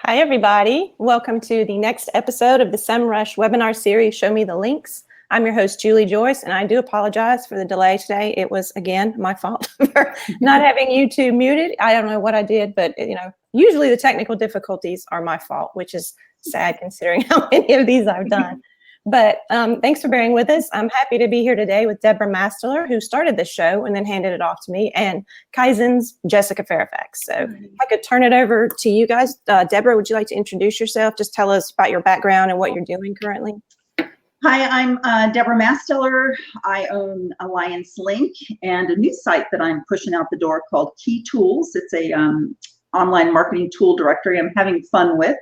Hi, everybody. Welcome to the next episode of the Semrush webinar series, Show Me the Links. I'm your host, Julie Joyce, and I do apologize for the delay today. It was, again, my fault for not having YouTube muted. I don't know what I did, but usually the technical difficulties are my fault, which is sad considering how many of these I've done. But thanks for bearing with us. I'm happy to be here today with Deborah Mastler, who started the show and then handed it off to me, and Kaizen's Jessica Fairfax. So if I could turn it over to you guys. Deborah, would you like to introduce yourself? Just tell us about your background and what you're doing currently. Hi, I'm Deborah Mastler. I own Alliance Link and a new site that I'm pushing out the door called Key Tools. It's a online marketing tool directory I'm having fun with.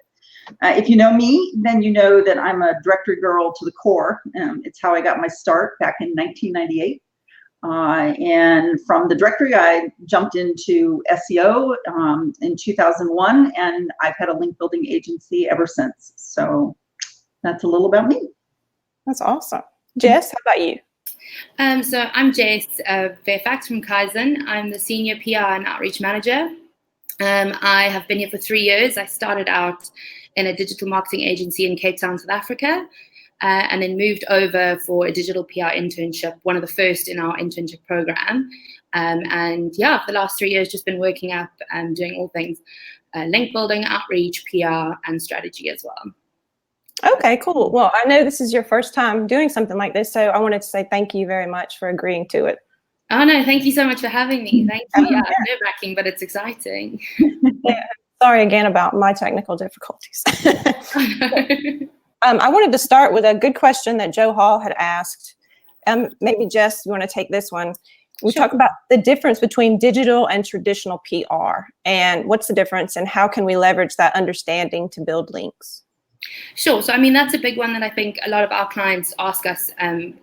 If you know me, then you know that I'm a directory girl to the core. It's how I got my start back in 1998. And from the directory, I jumped into SEO in 2001, and I've had a link building agency ever since. So that's a little about me. That's awesome. Jess, how about you? So I'm Jess Fairfax from Kaizen. I'm the Senior PR and Outreach Manager. I have been here for 3 years. I started out in a digital marketing agency in Cape Town, South Africa, and then moved over for a digital PR internship, one of the first in our internship program. And yeah, for the last 3 years, just been working up and doing all things link building, outreach, PR, and strategy as well. Okay, cool. Well, I know this is your first time doing something like this, so I wanted to say thank you very much for agreeing to it. Oh, no, thank you so much for having me. Thank you. Yeah, it's nerve-wracking, but it's exciting. Yeah. Sorry again about my technical difficulties. I wanted to start with a good question that Joe Hall had asked. Maybe Jess, you want to take this one? We Sure. talk about the difference between digital and traditional PR, and what's the difference, and how can we leverage that understanding to build links? Sure. So, I mean, that's a big one that I think a lot of our clients ask us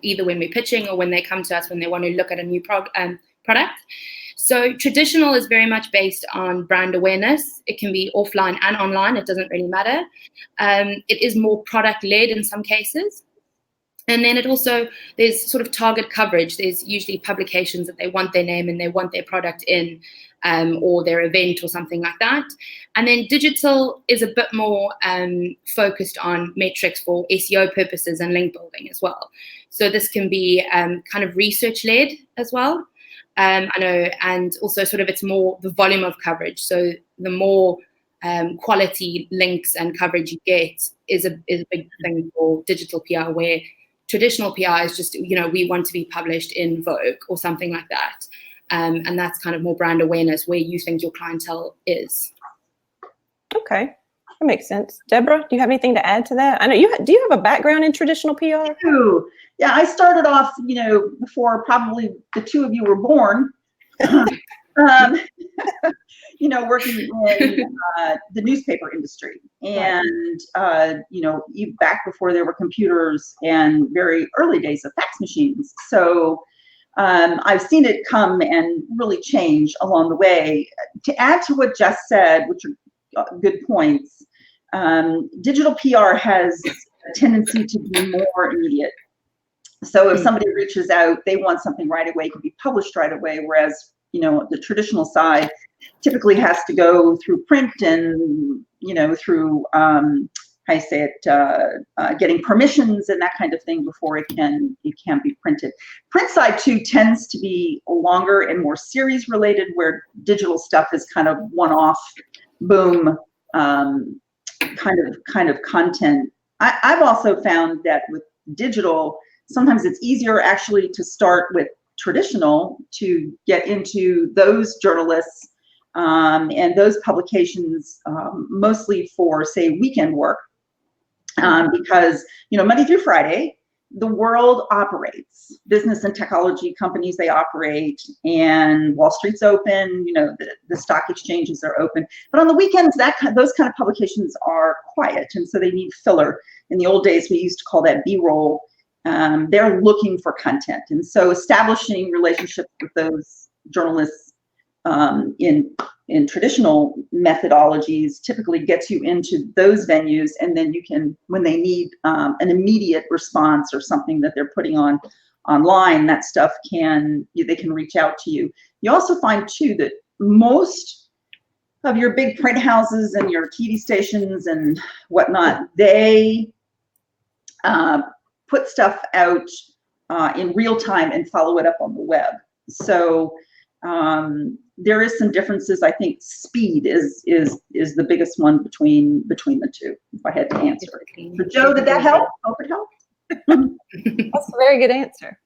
either when we're pitching or when they come to us when they want to look at a new product. So traditional is very much based on brand awareness. It can be offline and online. It doesn't really matter. It is more product-led in some cases. And then there's sort of target coverage. There's usually publications that they want their name and they want their product in, or their event or something like that. And then digital is a bit more focused on metrics for SEO purposes and link building as well. So this can be kind of research-led as well. I know, and also sort of it's more the volume of coverage. So the more quality links and coverage you get is a big thing for digital PR, where traditional PR is just, we want to be published in Vogue or something like that. And that's kind of more brand awareness, where you think your clientele is. Okay, that makes sense. Deborah, do you have anything to add to that? I know do you have a background in traditional PR? I do. Yeah, I started off, before probably the two of you were born, working in the newspaper industry. And, back before there were computers and very early days of fax machines. So I've seen it come and really change along the way. To add to what Jess said, which are good points, digital PR has a tendency to be more immediate. So if somebody reaches out, they want something right away, it can be published right away, whereas, the traditional side typically has to go through print and, through, getting permissions and that kind of thing before it can be printed. Print side too tends to be longer and more series related, where digital stuff is kind of one-off, boom, kind of content. I've also found that with digital, sometimes it's easier actually to start with traditional to get into those journalists and those publications, mostly for, say, weekend work, because, Monday through Friday, the world operates. Business and technology companies, they operate, and Wall Street's open, the stock exchanges are open. But on the weekends, those kind of publications are quiet, and so they need filler. In the old days, we used to call that B-roll. They're looking for content. And so establishing relationships with those journalists in traditional methodologies typically gets you into those venues, and then you can, when they need an immediate response or something that they're putting online, that stuff they can reach out to you. You also find too that most your big print houses and your TV stations and whatnot, they put stuff out in real time and follow it up on the web. So there is some differences. I think speed is the biggest one between the two, if I had to answer. So Joe, did that help? Hope it helped. That's a very good answer.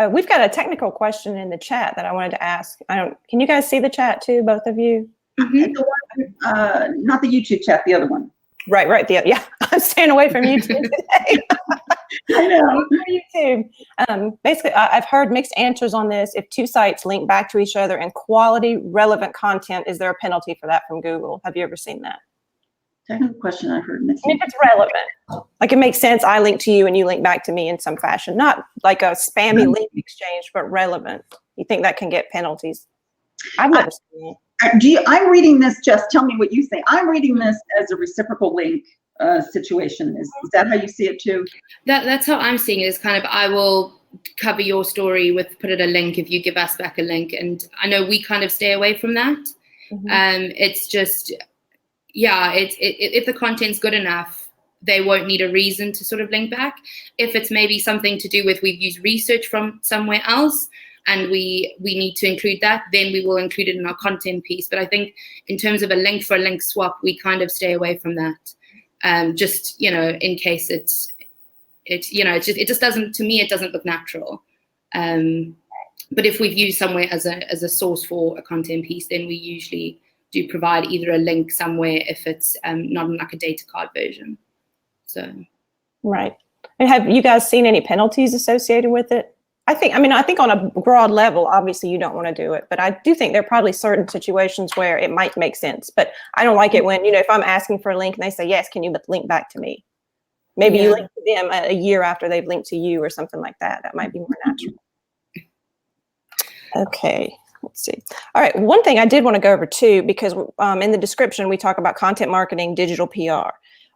We've got a technical question in the chat that I wanted to ask. Can you guys see the chat too, both of you? Mm-hmm. The one, not the YouTube chat, the other one. Right. Yeah, I'm staying away from YouTube today. I know. YouTube. Basically, I've heard mixed answers on this. If two sites link back to each other and quality relevant content, is there a penalty for that from Google? Have you ever seen that? Technical question I've heard. If it's relevant, like it makes sense, I link to you and you link back to me in some fashion, not like a spammy link exchange, but relevant. You think that can get penalties? I've never seen it. I'm reading this, Jess, tell me what you think. I'm reading this as a reciprocal link situation. Is that how you see it too? That's how I'm seeing it. Is kind of, I will cover your story put it a link if you give us back a link. And I know we kind of stay away from that. Mm-hmm. It's just, yeah, if the content's good enough, they won't need a reason to sort of link back. If it's maybe something to do with we've used research from somewhere else and we need to include that, then we will include it in our content piece. But I think in terms of a link for a link swap, we kind of stay away from that. Just, in case it just doesn't, to me, it doesn't look natural. But if we've used somewhere as a source for a content piece, then we usually do provide either a link somewhere if it's not in like a data card version. So. Right. And have you guys seen any penalties associated with it? I think on a broad level, obviously you don't want to do it, but I do think there are probably certain situations where it might make sense. But I don't like it when, if I'm asking for a link and they say, yes, can you link back to me? Maybe you link to them a year after they've linked to you or something like that. That might be more natural. Okay, let's see. All right, one thing I did want to go over too, because in the description, we talk about content marketing, digital PR.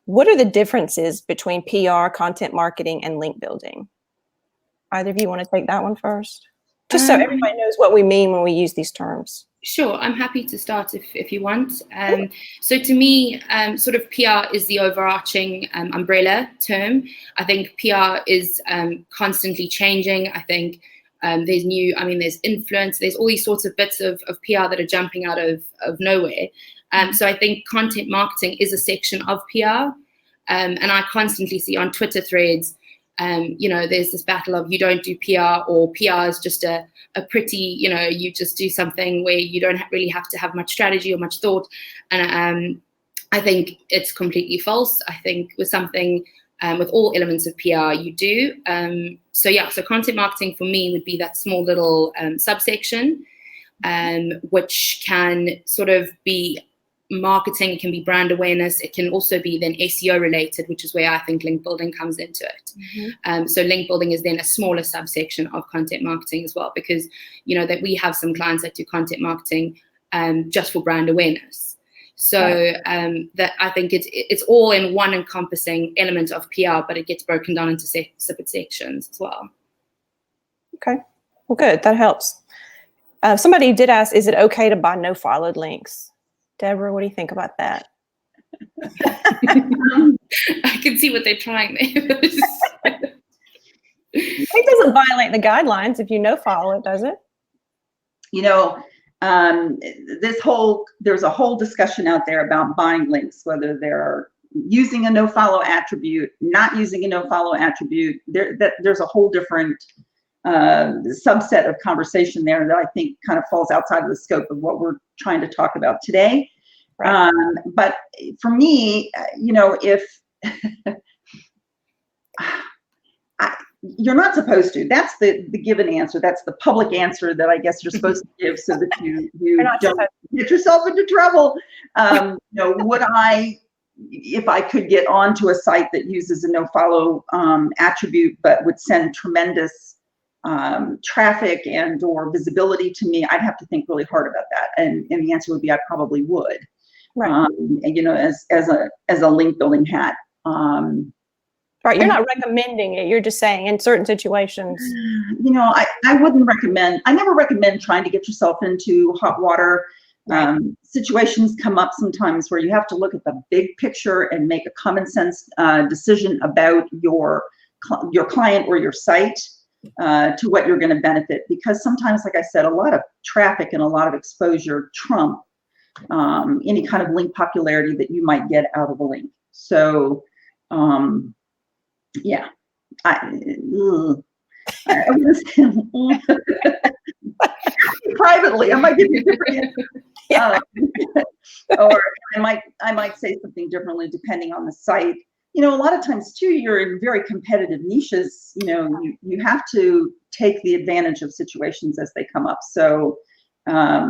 What are the differences between PR, content marketing, and link building? Either of you want to take that one first? Just so everybody knows what we mean when we use these terms. Sure, I'm happy to start if you want. So to me, sort of PR is the overarching umbrella term. I think PR is constantly changing. I think there's influence, there's all these sorts of bits of PR that are jumping out of nowhere. So I think content marketing is a section of PR. And I constantly see on Twitter threads, there's this battle of you don't do PR, or PR is just a pretty, you just do something where you don't really have to have much strategy or much thought. And I think it's completely false. I think with something, with all elements of PR, you do. So content marketing for me would be that small little subsection, which can sort of be marketing, it can be brand awareness, it can also be then SEO related, which is where I think link building comes into it. Mm-hmm. So link building is then a smaller subsection of content marketing as well, because that we have some clients that do content marketing just for brand awareness. So that I think it's all in one encompassing element of PR, but it gets broken down into separate sections as well. Okay, well, good, that helps. Somebody did ask, is it okay to buy no-followed links? Deborah, what do you think about that? I can see what they're trying there. It doesn't violate the guidelines if you no-follow it, does it? There's a whole discussion out there about buying links, whether they're using a no-follow attribute, not using a no-follow attribute. There's a whole different subset of conversation there that I think kind of falls outside of the scope of what we're trying to talk about today. Right. But for me, if you're not supposed to, that's the given answer. That's the public answer that I guess you're supposed to give so that you don't get yourself into trouble. Would I, if I could get onto a site that uses a no-follow attribute but would send tremendous traffic and or visibility to me, I'd have to think really hard about that. And the answer would be I probably would. Right. As a link building hat. Right. You're not recommending it. You're just saying in certain situations. I wouldn't recommend. I never recommend trying to get yourself into hot water situations come up sometimes where you have to look at the big picture and make a common sense decision about your client or your site to what you're going to benefit. Because sometimes, like I said, a lot of traffic and a lot of exposure trump any kind of link popularity that you might get out of a link. So, yeah, privately, I might give you different, or I might say something differently depending on the site. You know, a lot of times too, you're in very competitive niches. You know, you have to take the advantage of situations as they come up. So,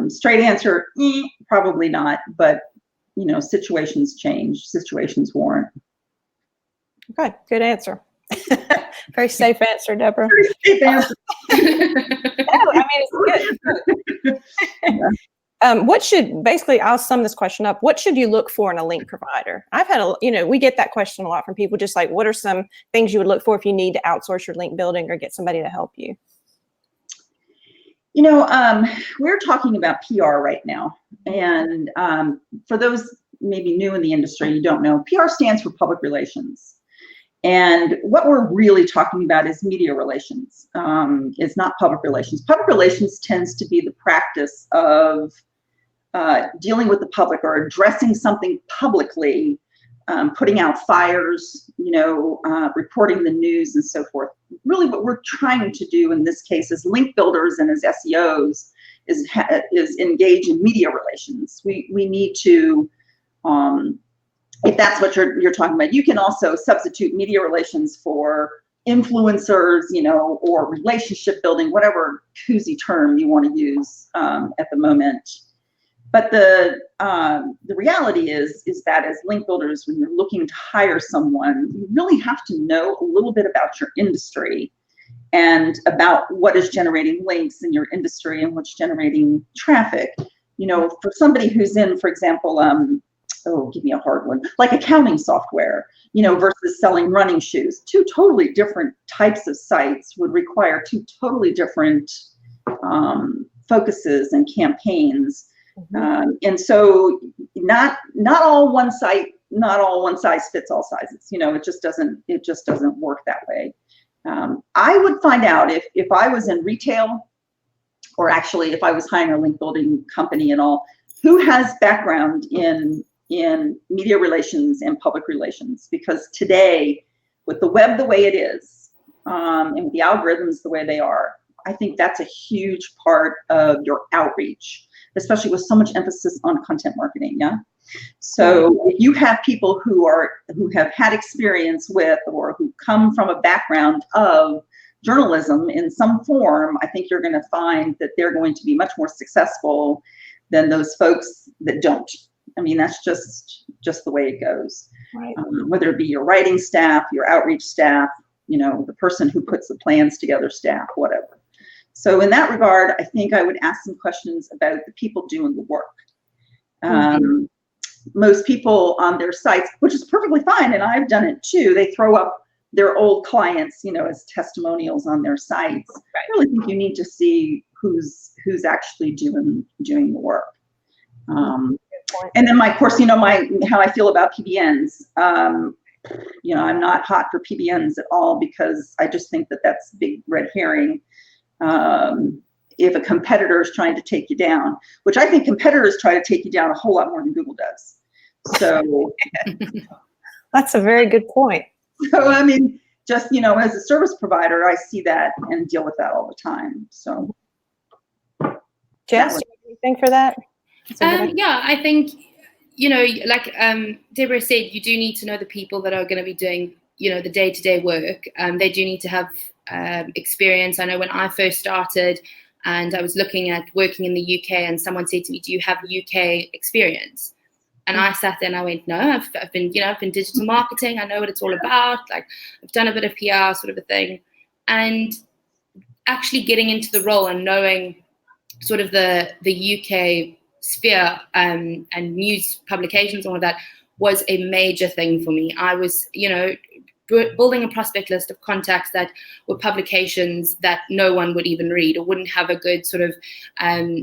straight answer, probably not. But you know, situations change, situations warrant. Okay, good answer. Very safe answer, Deborah. Very safe answer. No, I mean, it's good. Basically, I'll sum this question up. What should you look for in a link provider? I've had we get that question a lot from people, just like, what are some things you would look for if you need to outsource your link building or get somebody to help you? You know, we're talking about PR right now. And for those maybe new in the industry, you don't know, PR stands for public relations. And what we're really talking about is media relations. It's not public relations. Public relations tends to be the practice of dealing with the public or addressing something publicly, putting out fires, you know, reporting the news and so forth. Really what we're trying to do in this case as link builders and as SEOs is engage in media relations. We need to, if that's what you're talking about, you can also substitute media relations for influencers, you know, or relationship building, whatever koozie term you want to use at the moment. But the reality is that as link builders, when you're looking to hire someone, you really have to know a little bit about your industry and about what is generating links in your industry and what's generating traffic. You know, for somebody who's in, for example, give me a hard one, like accounting software, you know, versus selling running shoes. Two totally different types of sites would require two totally different focuses and campaigns. And so not all one site, not all one size fits all sizes. You know, it just doesn't work that way. I would find out if I was in retail, or actually if I was hiring a link building company and all, who has background in media relations and public relations. Because today, with the web the way it is, and with the algorithms the way they are, I think that's a huge part of your outreach, especially with so much emphasis on content marketing. Yeah. So if you have people who have had experience with, or who come from a background of journalism in some form, I think you're going to find that they're going to be much more successful than those folks that don't. I mean, that's just the way it goes. Right. Whether it be your writing staff, your outreach staff, you know, the person who puts the plans together staff, whatever. So in that regard, I think I would ask some questions about the people doing the work. Most people on their sites, which is perfectly fine, and I've done it too, they throw up their old clients, you know, as testimonials on their sites. I really think you need to see who's actually doing the work. And then of course, you know, how I feel about PBNs. You know, I'm not hot for PBNs at all, because I just think that that's a big red herring. If a competitor is trying to take you down, which I think competitors try to take you down a whole lot more than Google does. So that's a very good point. So, I mean, just, you know, as a service provider, I see that and deal with that all the time. So Jess, anything for that? Yeah, I think, you know, like Deborah said, you do need to know the people that are going to be doing, you know, the day-to-day work. They do need to have experience. I know when I first started and I was looking at working in the UK, and someone said to me, do you have UK experience? And I sat there and I went, no, I've been digital marketing. I know what it's all about. Like, I've done a bit of PR sort of a thing. And actually getting into the role and knowing sort of the UK sphere and news publications, all of that was a major thing for me. I was, you know, building a prospect list of contacts that were publications that no one would even read, or wouldn't have a good sort of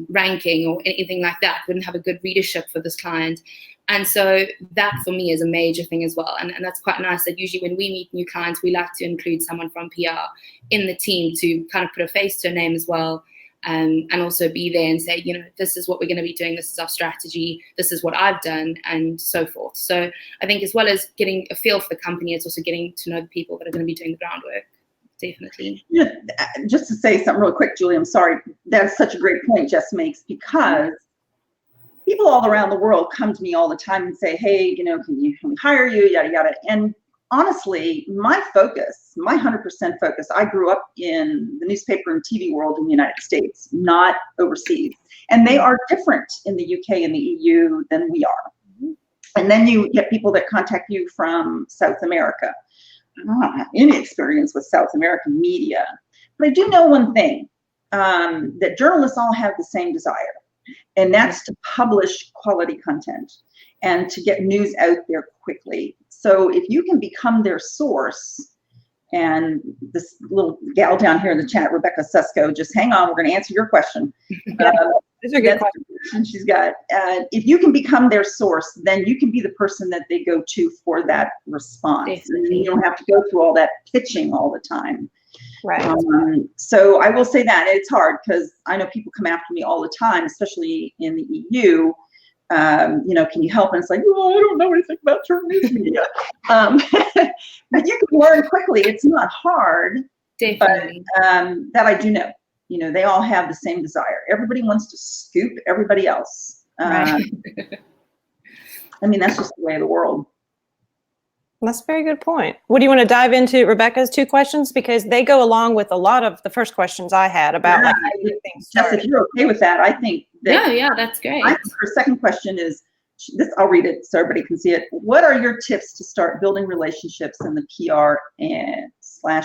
ranking or anything like that, wouldn't have a good readership for this client. And so that for me is a major thing as well. And that's quite nice that usually when we meet new clients, we like to include someone from PR in the team to kind of put a face to a name as well. And also be there and say, this is what we're going to be doing. This is our strategy. This is what I've done, and so forth. So I think as well as getting a feel for the company, it's also getting to know the people that are going to be doing the groundwork. Definitely. Just to say something real quick, Julie, I'm sorry. That's such a great point Jess makes, because people all around the world come to me all the time and say, hey, can we hire you, yada, yada. And honestly, my 100% focus, I grew up in the newspaper and TV world in the United States, not overseas. And they are different in the UK and the EU than we are. And then you get people that contact you from South America. I don't have any experience with South American media, but I do know one thing, that journalists all have the same desire, and that's to publish quality content and to get news out there quickly. So if you can become their source, and this little gal down here in the chat, Rebecca Susko, just hang on, we're going to answer your question. These are good questions. She's got, if you can become their source, then you can be the person that they go to for that response. And you don't have to go through all that pitching all the time. Right. So I will say that it's hard, because I know people come after me all the time, especially in the EU. Can you help? And it's like, oh, I don't know anything about news media. But you can learn quickly. It's not hard. Definitely. But that I do know. They all have the same desire. Everybody wants to scoop everybody else. Right. I mean, that's just the way of the world. That's a very good point. What do you want to dive into Rebecca's 2 questions? Because they go along with a lot of the first questions I had about how to get things started. Jess, if you're okay with that, I think that. Yeah, that's great. Her second question is this. I'll read it so everybody can see it. What are your tips to start building relationships in the PR and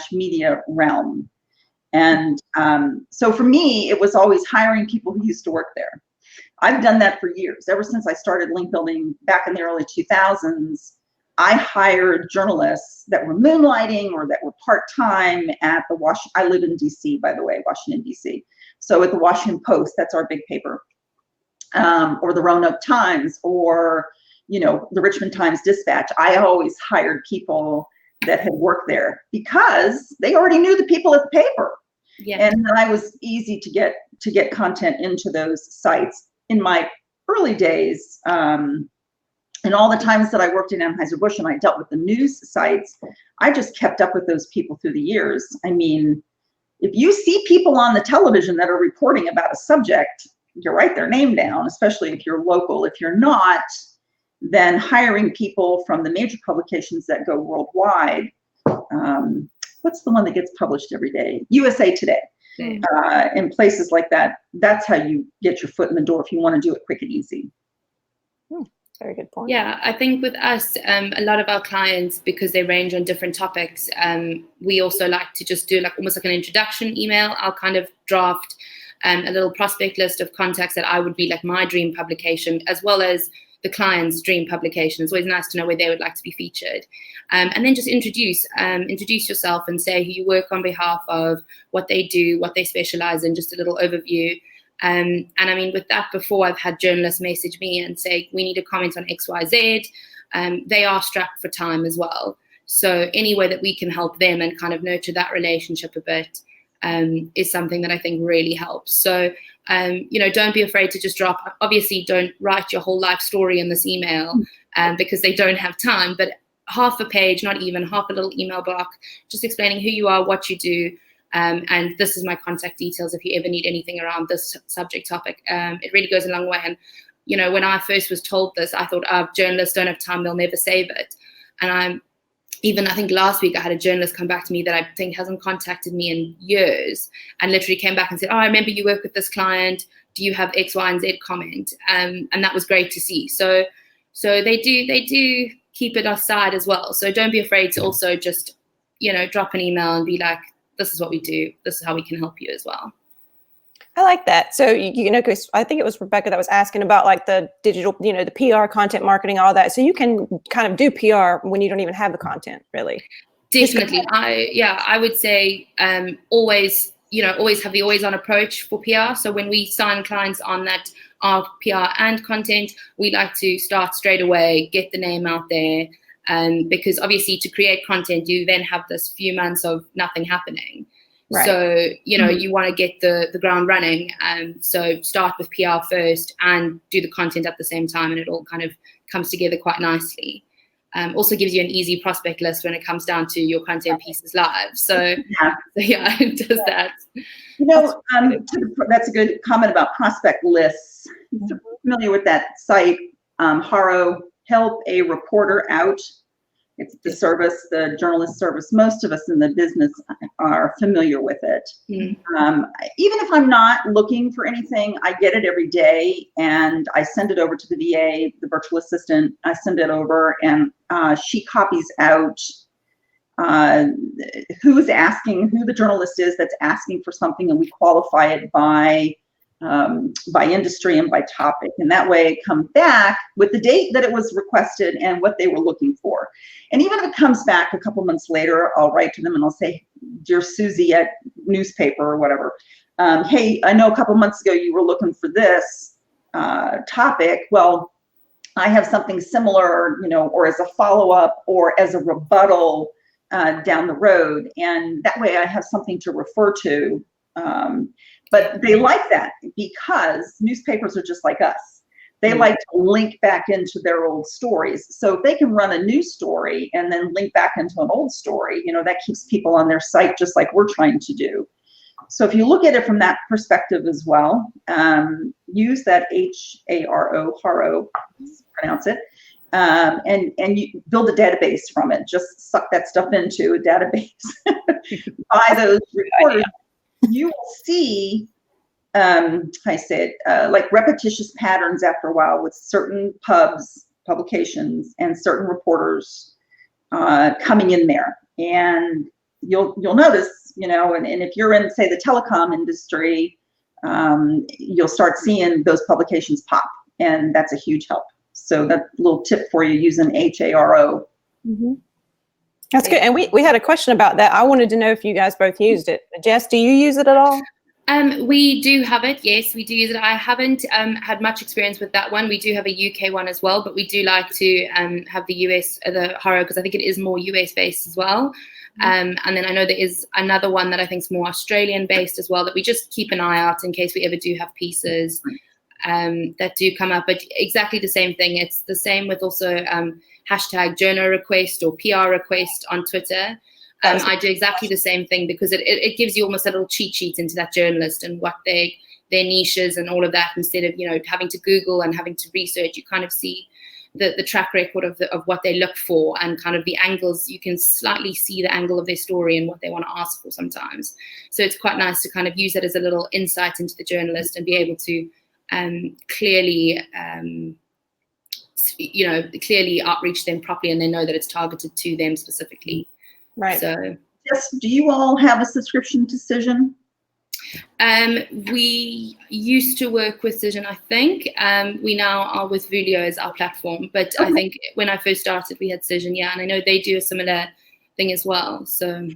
/ media realm? And so for me, it was always hiring people who used to work there. I've done that for years. Ever since I started link building back in the early 2000s, I hired journalists that were moonlighting or that were part-time at the I live in DC, by the way, Washington, DC. So at the Washington Post, that's our big paper, or the Roanoke Times, or, the Richmond Times Dispatch. I always hired people that had worked there because they already knew the people at the paper. Yeah. And then I was easy to get content into those sites. In my early days, and all the times that I worked in Anheuser-Busch and I dealt with the news sites, I just kept up with those people through the years. I mean, if you see people on the television that are reporting about a subject, you write their name down, especially if you're local. If you're not, then hiring people from the major publications that go worldwide. What's the one that gets published every day? USA Today. In places like that, that's how you get your foot in the door if you want to do it quick and easy. Very good point. Yeah, I think with us, a lot of our clients, because they range on different topics, we also like to just do almost like an introduction email. I'll kind of draft a little prospect list of contacts that I would be like my dream publication, as well as the client's dream publication. It's always nice to know where they would like to be featured. And then just introduce yourself and say who you work on behalf of, what they do, what they specialize in, just a little overview. And I mean, with that before, I've had journalists message me and say, we need a comment on XYZ. They are strapped for time as well. So any way that we can help them and kind of nurture that relationship a bit is something that I think really helps. So, don't be afraid to just drop. Obviously, don't write your whole life story in this email because they don't have time, but half a page, not even half a little email block, just explaining who you are, what you do. And this is my contact details if you ever need anything around this subject topic. It really goes a long way. And, when I first was told this, I thought, journalists don't have time, they'll never save it. And I think last week I had a journalist come back to me that I think hasn't contacted me in years and literally came back and said, I remember you work with this client. Do you have X, Y, and Z comment? And that was great to see. So they do keep it aside as well. So don't be afraid to also just, drop an email and be like, this is what we do. This is how we can help you as well. I like that. So, because I think it was Rebecca that was asking about like the digital, the PR, content marketing, all that. So you can kind of do PR when you don't even have the content, really. Definitely. I would say always have the always on approach for PR. So when we sign clients on that are PR and content, we like to start straight away, get the name out there. Because obviously to create content, you then have this few months of nothing happening. Right. So, you want to get the ground running. So start with PR first and do the content at the same time, and it all kind of comes together quite nicely. Also gives you an easy prospect list when it comes down to your content pieces live. So it does that. That's a good comment about prospect lists. If you're familiar with that site, HARO, Help a Reporter Out. It's the service, the journalist service. Most of us in the business are familiar with it. Even if I'm not looking for anything, I get it every day, and I send it over to the VA, the virtual assistant. I send it over, and she copies out who the journalist is that's asking for something, and we qualify it by industry and by topic. And that way it comes back with the date that it was requested and what they were looking for. And even if it comes back a couple months later, I'll write to them and I'll say, "Dear Susie at newspaper," or whatever, "Hey, I know a couple months ago you were looking for this topic. Well, I have something similar, or as a follow-up or as a rebuttal down the road." And that way I have something to refer to. But they like that because newspapers are just like us. They like to link back into their old stories. So if they can run a new story and then link back into an old story, that keeps people on their site just like we're trying to do. So if you look at it from that perspective as well, use that HARO, pronounce it, and you build a database from it. Just suck that stuff into a database. By those reporters, you will see, like repetitious patterns after a while with certain publications, and certain reporters coming in there. And you'll notice, and if you're in, say, the telecom industry, you'll start seeing those publications pop, and that's a huge help. So that's a little tip for you using HARO. That's good. And we had a question about that. I wanted to know if you guys both used it. Jess, do you use it at all? We do have it. Yes, we do use it. I haven't had much experience with that one. We do have a UK one as well, but we do like to have the US, the HARO, because I think it is more US based as well. And then I know there is another one that I think is more Australian based as well, that we just keep an eye out in case we ever do have pieces that do come up. But exactly the same thing. It's the same with also hashtag journal request or PR request on Twitter. I do exactly the same thing, because it gives you almost a little cheat sheet into that journalist and what their niches and all of that, instead of having to Google and having to research. You kind of see the track record of what they look for, and kind of the angles. You can slightly see the angle of their story and what they want to ask for sometimes. So it's quite nice to kind of use it as a little insight into the journalist and be able to clearly outreach them properly, and they know that it's targeted to them specifically. Right. So, Yes. Do you all have a subscription to Cision? We used to work with Cision, I think. We now are with Vulio as our platform. But I think when I first started, we had Cision, and I know they do a similar thing as well. So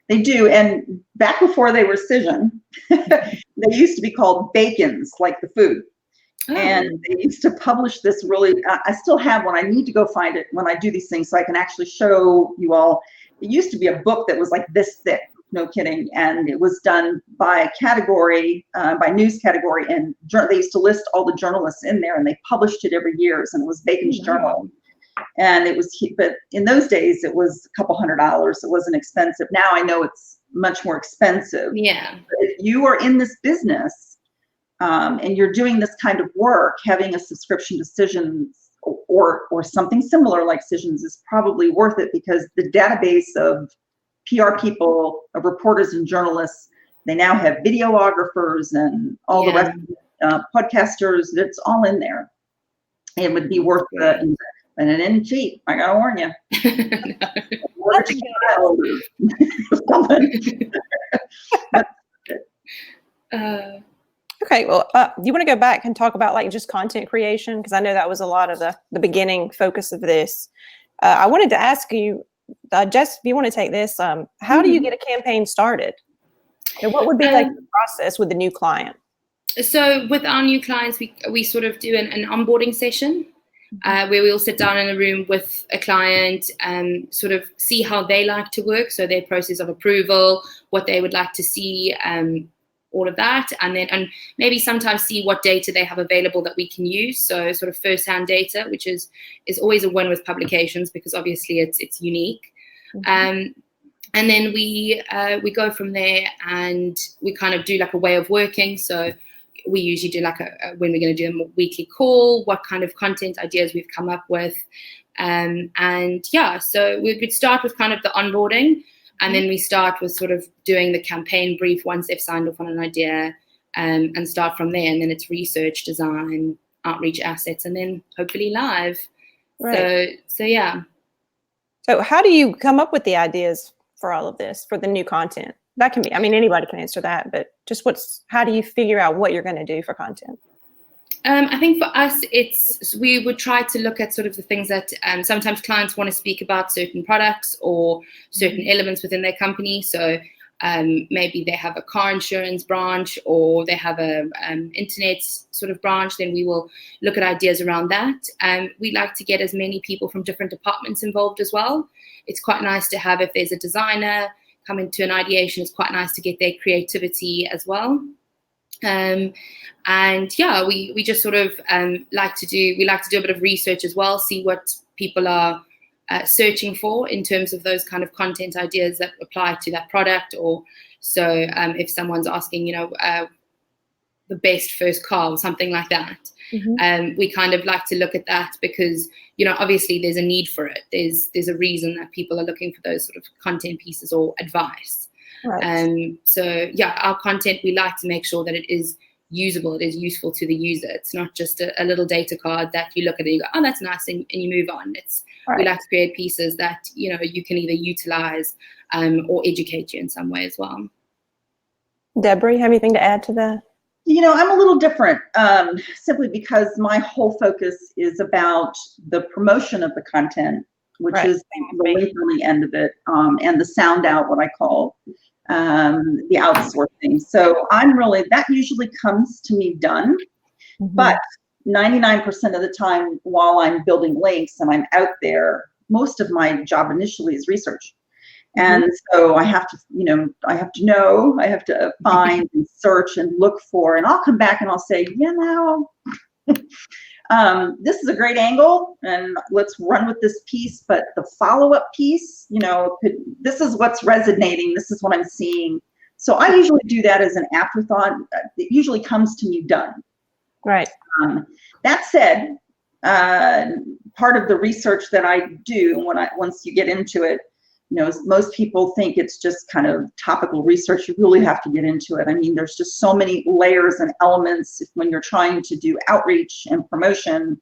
they do. And back before they were Cision, they used to be called Bacons, like the food. Oh. And they used to publish this really, I still have one. I need to go find it when I do these things so I can actually show you all. It used to be a book that was like this thick, no kidding. And it was done by category, by news category. And they used to list all the journalists in there, and they published it every year. And it was Bacon's Journal. And it was, but in those days, it was a couple $100. It wasn't expensive. Now I know it's much more expensive. Yeah. But if you are in this business and you're doing this kind of work, having a subscription to Cision or something similar like Cision's is probably worth it, because the database of PR people, of reporters and journalists, they now have videographers and all the rest of podcasters. It's all in there. It would be worth the investment. And it isn't cheap, I gotta warn you. Okay, well, you want to go back and talk about like just content creation? Because I know that was a lot of the beginning focus of this. I wanted to ask you, Jess, if you want to take this, how do you get a campaign started? And what would be like the process with the new client? So with our new clients, we sort of do an onboarding session where we'll sit down in a room with a client and sort of see how they like to work. So their process of approval, what they would like to see, all of that. And maybe sometimes see what data they have available that we can use. So sort of first-hand data, which is always a win with publications because obviously it's unique. And then we go from there and we kind of do like a way of working. So we usually do like when we're going to do a weekly call, what kind of content ideas we've come up with. And yeah, so we would start with kind of the onboarding, and then we start with sort of doing the campaign brief once they've signed off on an idea, and start from there. And then it's research, design, outreach assets, and then hopefully live. Right. So yeah. So how do you come up with the ideas for all of this, for the new content? That can be, I mean, anybody can answer that, but just how do you figure out what you're going to do for content? I think for us, we would try to look at sort of the things that sometimes clients want to speak about certain products or certain elements within their company. So maybe they have a car insurance branch or they have a internet sort of branch, then we will look at ideas around that. We like to get as many people from different departments involved as well. It's quite nice to have, if there's a designer come into an ideation, it's quite nice to get their creativity as well. And yeah, we just sort of like to do a bit of research as well, see what people are searching for in terms of those kind of content ideas that apply to that product. Or so if someone's asking, the best first car or something like that, we kind of like to look at that because, obviously there's a need for it. There's a reason that people are looking for those sort of content pieces or advice. Right. So yeah, our content, we like to make sure that it is usable, it is useful to the user. It's not just a little data card that you look at and you go, oh, that's nice, and you move on. We like to create pieces that, you can either utilize or educate you in some way as well. Deborah, have anything to add to that? I'm a little different, simply because my whole focus is about the promotion of the content, which is the link on the end of it, and the sound out, what I call the outsourcing. So that usually comes to me done, but 99% of the time while I'm building links and I'm out there, most of my job initially is research. And so I have to find and search and look for, and I'll come back and I'll say, this is a great angle and let's run with this piece, but the follow-up piece, this is what's resonating, this is what I'm seeing. So I usually do that as an afterthought. It usually comes to me done. Right. That said, part of the research that I do once you get into it, most people think it's just kind of topical research. You really have to get into it. I mean, there's just so many layers and elements when you're trying to do outreach and promotion,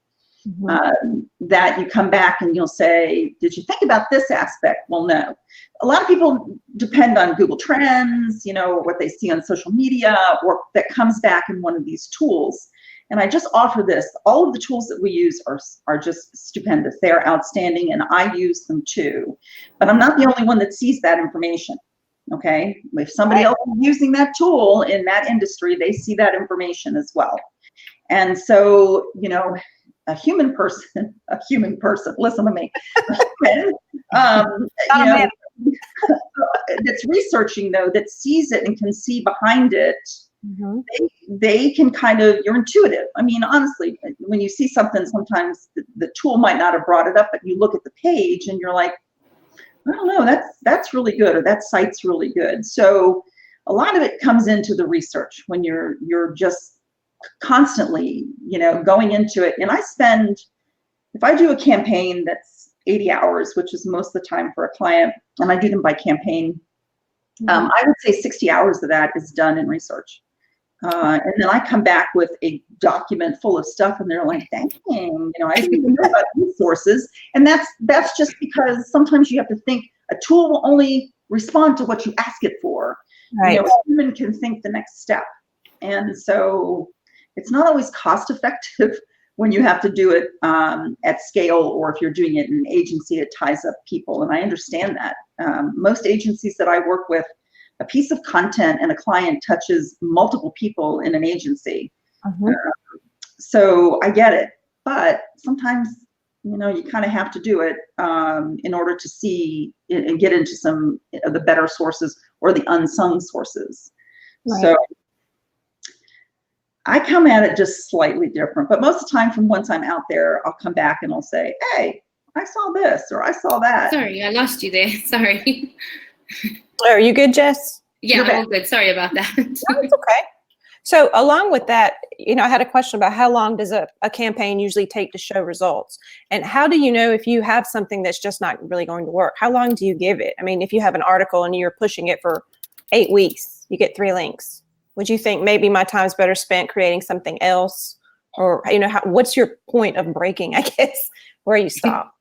that you come back and you'll say, did you think about this aspect? Well, no. A lot of people depend on Google Trends, what they see on social media, or that comes back in one of these tools. And I just offer this. All of the tools that we use are just stupendous. They're outstanding, and I use them too. But I'm not the only one that sees that information, okay? If somebody else is using that tool in that industry, they see that information as well. And so, a human person, listen to me, that's researching, though, that sees it and can see behind it, they can you're intuitive. I mean, honestly, when you see something, sometimes the tool might not have brought it up, but you look at the page and you're like, I don't know, that's really good, or that site's really good. So a lot of it comes into the research when you're just constantly, going into it. And if I do a campaign that's 80 hours, which is most of the time for a client, and I do them by campaign, I would say 60 hours of that is done in research. And then I come back with a document full of stuff, and they're like, dang, I didn't even know about these sources. And that's just because sometimes you have to think a tool will only respond to what you ask it for. Right. A human can think the next step. And so it's not always cost effective when you have to do it at scale, or if you're doing it in an agency, it ties up people. And I understand that. Most agencies that I work with, a piece of content and a client touches multiple people in an agency. So I get it. But sometimes, you know, you kind of have to do it in order to see and get into some of the better sources or the unsung sources. Right. So I come at it just slightly different, but most of the time from once I'm out there, I'll come back and I'll say, hey, I saw this, or I saw that. Sorry, I lost you there. Sorry. Are you good, Jess? Yeah, I'm all good. Sorry about that. No, it's okay. So along with that, you know, I had a question about how long does a campaign usually take to show results? And how do you know if you have something that's just not really going to work? How long do you give it? I mean, if you have an article and you're pushing it for 8 weeks, you get 3 links. Would you think maybe my time's better spent creating something else? Or, you know, what's your point of breaking, I guess, where you stop?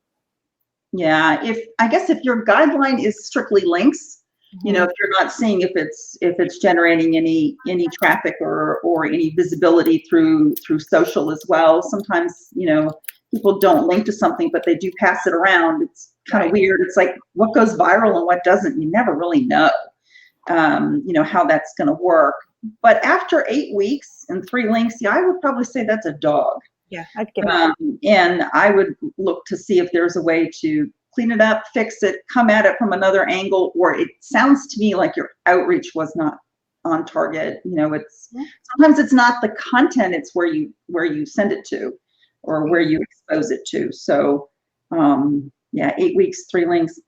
Yeah, I guess if your guideline is strictly links, you know, if you're not seeing if it's generating any traffic or any visibility through social as well. Sometimes, you know, people don't link to something, but they do pass it around. It's kind of weird. It's like what goes viral and what doesn't. You never really know, you know, how that's going to work. But after 8 weeks and 3 links, yeah, I would probably say that's a dog. Yeah, I'd give it. And I would look to see if there's a way to clean it up, fix it, come at it from another angle, or it sounds to me like your outreach was not on target. You know, sometimes it's not the content, it's where you send it to or where you expose it to. So yeah, 8 weeks, 3 links.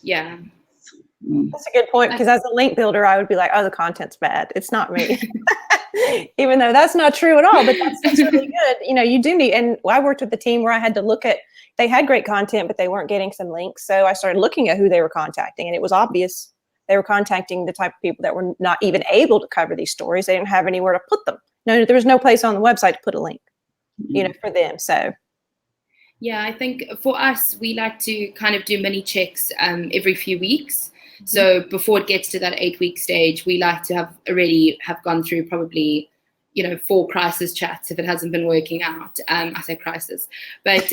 Yeah. That's a good point, because as a link builder, I would be like, oh, the content's bad. It's not me. Even though that's not true at all, but that's really good. You know, you do need, and I worked with the team where I had to look at, they had great content, but they weren't getting some links. So I started looking at who they were contacting, and it was obvious they were contacting the type of people that were not even able to cover these stories. They didn't have anywhere to put them. No, there was no place on the website to put a link, you know, for them. So. Yeah, I think for us, we like to kind of do mini checks every few weeks. So before it gets to that 8-week stage, we like to have gone through probably, you know, 4 crisis chats if it hasn't been working out. I say crisis, but,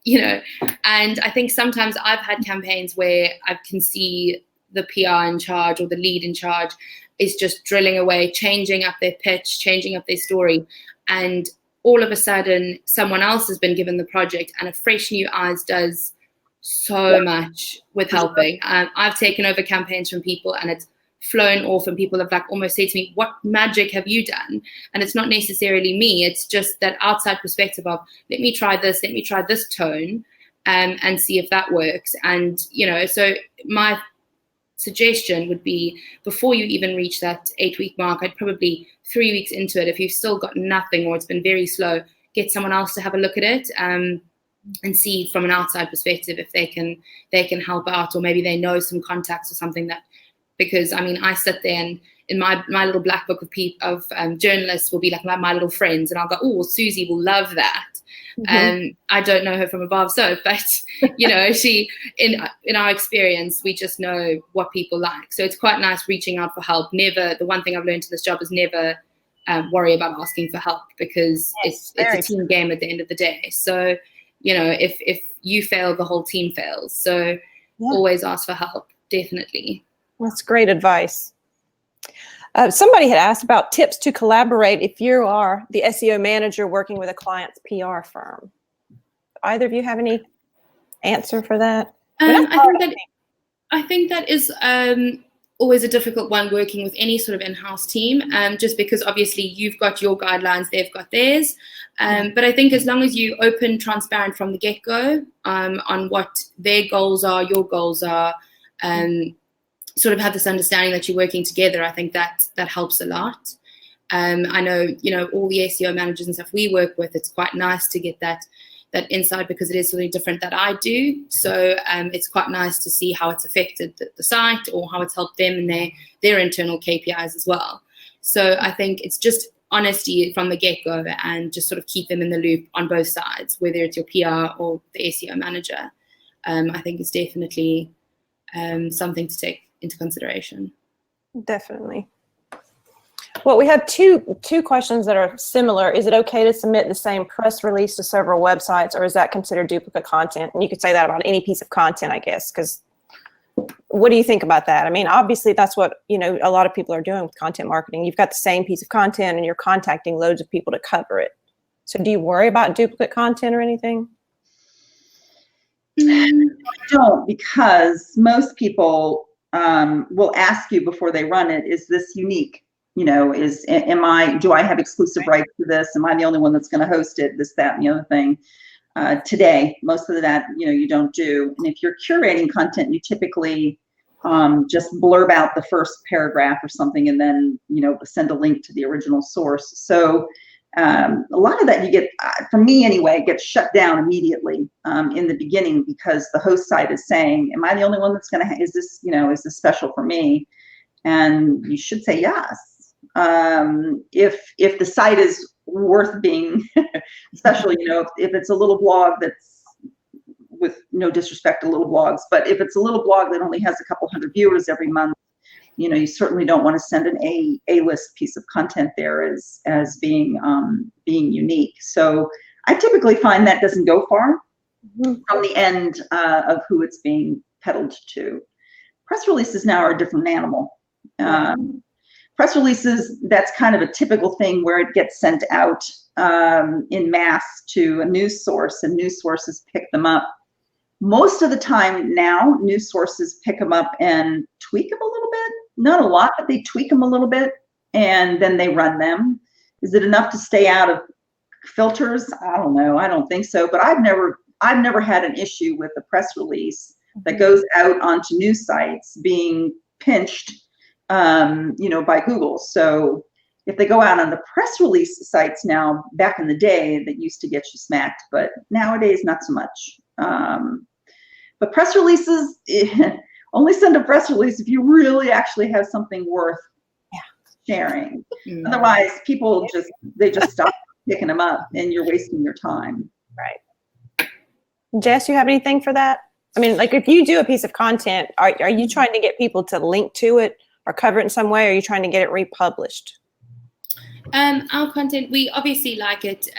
you know, and I think sometimes I've had campaigns where I can see the PR in charge or the lead in charge is just drilling away, changing up their pitch, changing up their story. And all of a sudden, someone else has been given the project and a fresh new eyes does so much with helping. I've taken over campaigns from people and it's flown off, and people have like almost said to me, what magic have you done? And it's not necessarily me, it's just that outside perspective of let me try this tone and see if that works. And you know, so my suggestion would be before you even reach that 8-week mark, I'd probably 3 weeks into it, if you've still got nothing or it's been very slow, get someone else to have a look at it and see from an outside perspective if they can help out, or maybe they know some contacts or something. That, because I mean, I sit there and in my little black book of journalists will be like my little friends, and I'll go, oh, Susie will love that. I don't know her from above, so, but you know, she in our experience, we just know what people like. So it's quite nice reaching out for help. Never, the one thing I've learned in this job is never worry about asking for help, because it's a team game at the end of the day. So you know, if you fail, the whole team fails. So always ask for help, definitely. That's great advice. Somebody had asked about tips to collaborate if you are the SEO manager working with a client's PR firm. Either of you have any answer for that? I think that is always a difficult one, working with any sort of in-house team, just because obviously you've got your guidelines, they've got theirs. But I think as long as you open, transparent from the get-go on what their goals are, your goals are, sort of have this understanding that you're working together, I think that helps a lot. I know, you know, all the SEO managers and stuff we work with, it's quite nice to get that insight, because it is something different that I do. So it's quite nice to see how it's affected the site, or how it's helped them in their internal KPIs as well. So I think it's just honesty from the get-go, and just sort of keep them in the loop on both sides, whether it's your PR or the SEO manager. I think it's definitely something to take into consideration. Definitely. Well, we have two questions that are similar. Is it okay to submit the same press release to several websites, or is that considered duplicate content? And you could say that about any piece of content, I guess, because what do you think about that? I mean, obviously that's what, a lot of people are doing with content marketing. You've got the same piece of content and you're contacting loads of people to cover it. So do you worry about duplicate content or anything? I don't, because most people will ask you before they run it, is this unique? Do I have exclusive rights to this? Am I the only one that's going to host it? This, that, and the other thing. Today, most of that, you don't do. And if you're curating content, you typically just blurb out the first paragraph or something, and then, send a link to the original source. So a lot of that you get, for me anyway, gets shut down immediately in the beginning, because the host site is saying, am I the only one that's going to, is this special for me? And you should say yes. If the site is worth being special, if it's a little blog that's, with no disrespect to little blogs, but if it's a little blog that only has a couple hundred viewers every month, you certainly don't want to send an A-list piece of content there as being unique. So I typically find that doesn't go far from the end of who it's being peddled to. Press releases now are a different animal. Press releases, that's kind of a typical thing where it gets sent out in mass to a news source, and news sources pick them up. Most of the time now, news sources pick them up and tweak them a little bit. Not a lot, but they tweak them a little bit, and then they run them. Is it enough to stay out of filters? I don't know. I don't think so. But I've never had an issue with a press release that goes out onto news sites being pinched, by Google. So if they go out on the press release sites now, back in the day, that used to get you smacked, but nowadays not so much. But press releases, only send a press release if you really actually have something worth sharing. Otherwise, people just stop picking them up, and you're wasting your time. Right. Jess, you have anything for that? I mean, like, if you do a piece of content, are you trying to get people to link to it or cover it in some way, or are you trying to get it republished? Our content, we obviously like it,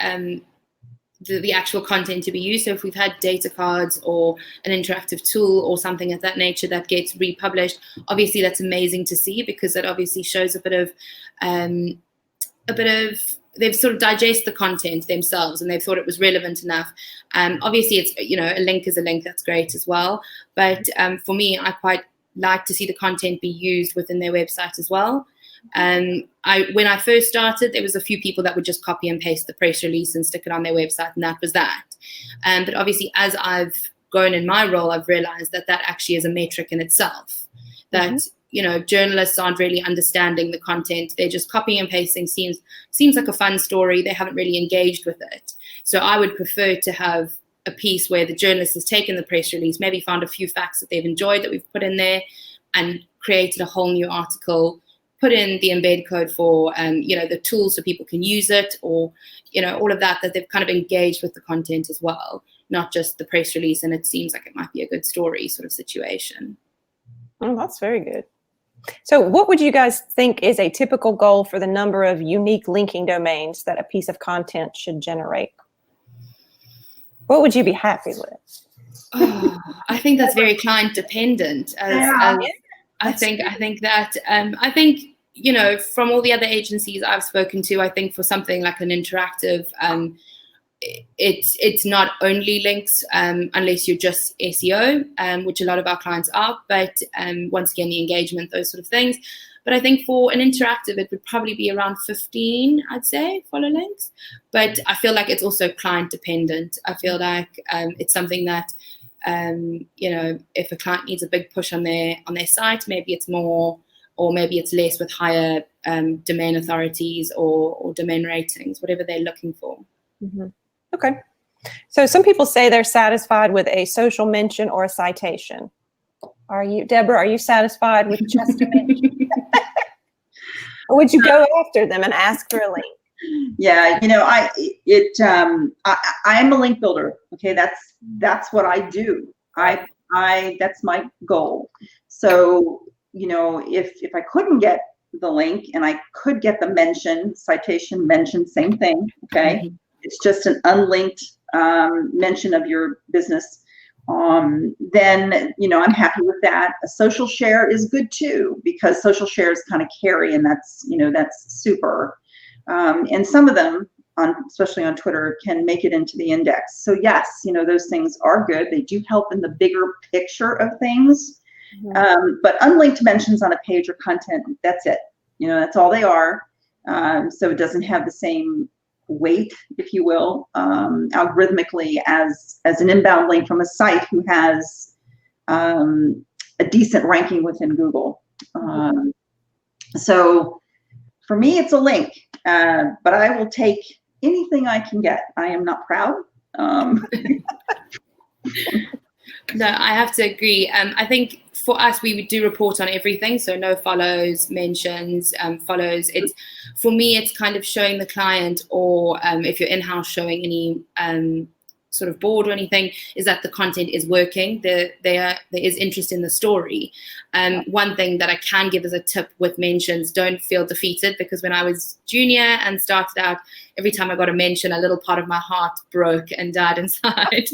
the actual content to be used. So if we've had data cards or an interactive tool or something of that nature that gets republished, obviously that's amazing to see, because that obviously shows a bit of they've sort of digested the content themselves and they've thought it was relevant enough. Obviously it's, a link is a link, that's great as well. But for me, I quite like to see the content be used within their website as well. When I first started, there was a few people that would just copy and paste the press release and stick it on their website, and that was that. But obviously, as I've grown in my role, I've realized that actually is a metric in itself. That journalists aren't really understanding the content; they're just copying and pasting. Seems like a fun story. They haven't really engaged with it. So I would prefer to have a piece where the journalist has taken the press release, maybe found a few facts that they've enjoyed that we've put in there, and created a whole new article. Put in the embed code for, the tools so people can use it, or, all of that they've kind of engaged with the content as well, not just the press release. And it seems like it might be a good story sort of situation. Oh, that's very good. So what would you guys think is a typical goal for the number of unique linking domains that a piece of content should generate? What would you be happy with? Oh, I think that's very client dependent. I think from all the other agencies I've spoken to, I think for something like an interactive, it's not only links unless you're just SEO, which a lot of our clients are, but once again, the engagement, those sort of things. But I think for an interactive, it would probably be around 15, I'd say, follow links. But I feel like it's also client dependent. I feel like it's something that, if a client needs a big push on their site, maybe it's more, or maybe it's less with higher domain authorities or domain ratings, whatever they're looking for. Mm-hmm. Okay. So some people say they're satisfied with a social mention or a citation. Deborah, are you satisfied with just a mention? Or would you go after them and ask for a link? Yeah, I am a link builder. Okay, that's what I do. That's my goal. So, if I couldn't get the link, and I could get the mention, citation, mention, same thing, okay? Mhm. It's just an unlinked mention of your business. Then, I'm happy with that. A social share is good too, because social shares kind of carry, and that's super. And some of them, especially on Twitter, can make it into the index. So yes, those things are good. They do help in the bigger picture of things. Mhm. But unlinked mentions on a page or content, that's it. That's all they are. So it doesn't have the same weight, if you will, algorithmically as an inbound link from a site who has a decent ranking within Google. So for me, it's a link, but I will take anything I can get. I am not proud. No, I have to agree. I think for us, we do report on everything. So no follows, mentions, follows. For me, it's kind of showing the client, or if you're in-house, showing any sort of board or anything, is that the content is working. There is interest in the story. One thing that I can give as a tip with mentions, don't feel defeated, because when I was junior and started out, every time I got a mention, a little part of my heart broke and died inside.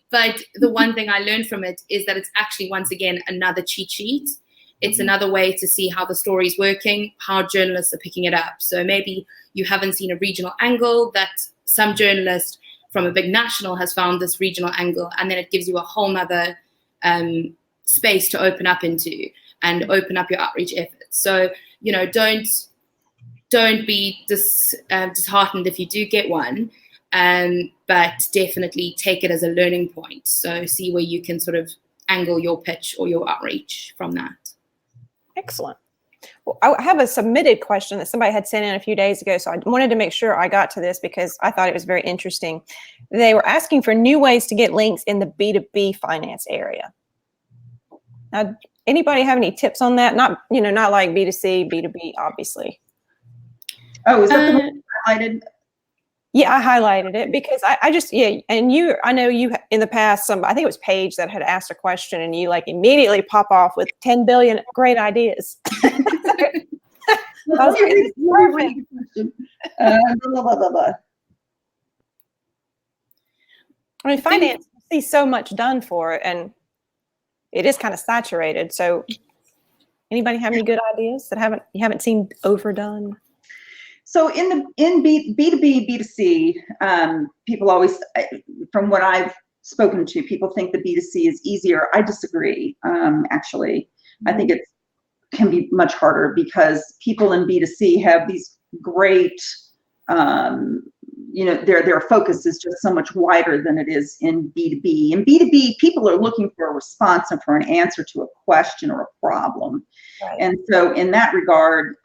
But the one thing I learned from it is that it's actually, once again, another cheat sheet. It's another way to see how the story is working, how journalists are picking it up. So maybe you haven't seen a regional angle that some journalist from a big national has found this regional angle, and then it gives you a whole nother space to open up into and open up your outreach efforts. So, don't be disheartened if you do get one, but definitely take it as a learning point. So see where you can sort of angle your pitch or your outreach from that. Excellent. Well, I have a submitted question that somebody had sent in a few days ago, so I wanted to make sure I got to this because I thought it was very interesting. They were asking for new ways to get links in the B2B finance area. Now, anybody have any tips on that? Not like B2C, B2B, obviously. Oh, is that the one highlighted? Yeah, I highlighted it because I just, and I know you in the past, I think it was Paige that had asked a question and you like immediately pop off with 10 billion great ideas. I mean, finance, you see so much done for it, and it is kind of saturated. So anybody have any good ideas that you haven't seen overdone? So in B2B, B2C, people always, from what I've spoken to, people think the B2C is easier. I disagree, actually. I think it can be much harder because people in B2C have these great, their focus is just so much wider than it is in B2B. In B2B, people are looking for a response and for an answer to a question or a problem. Right. And so in that regard,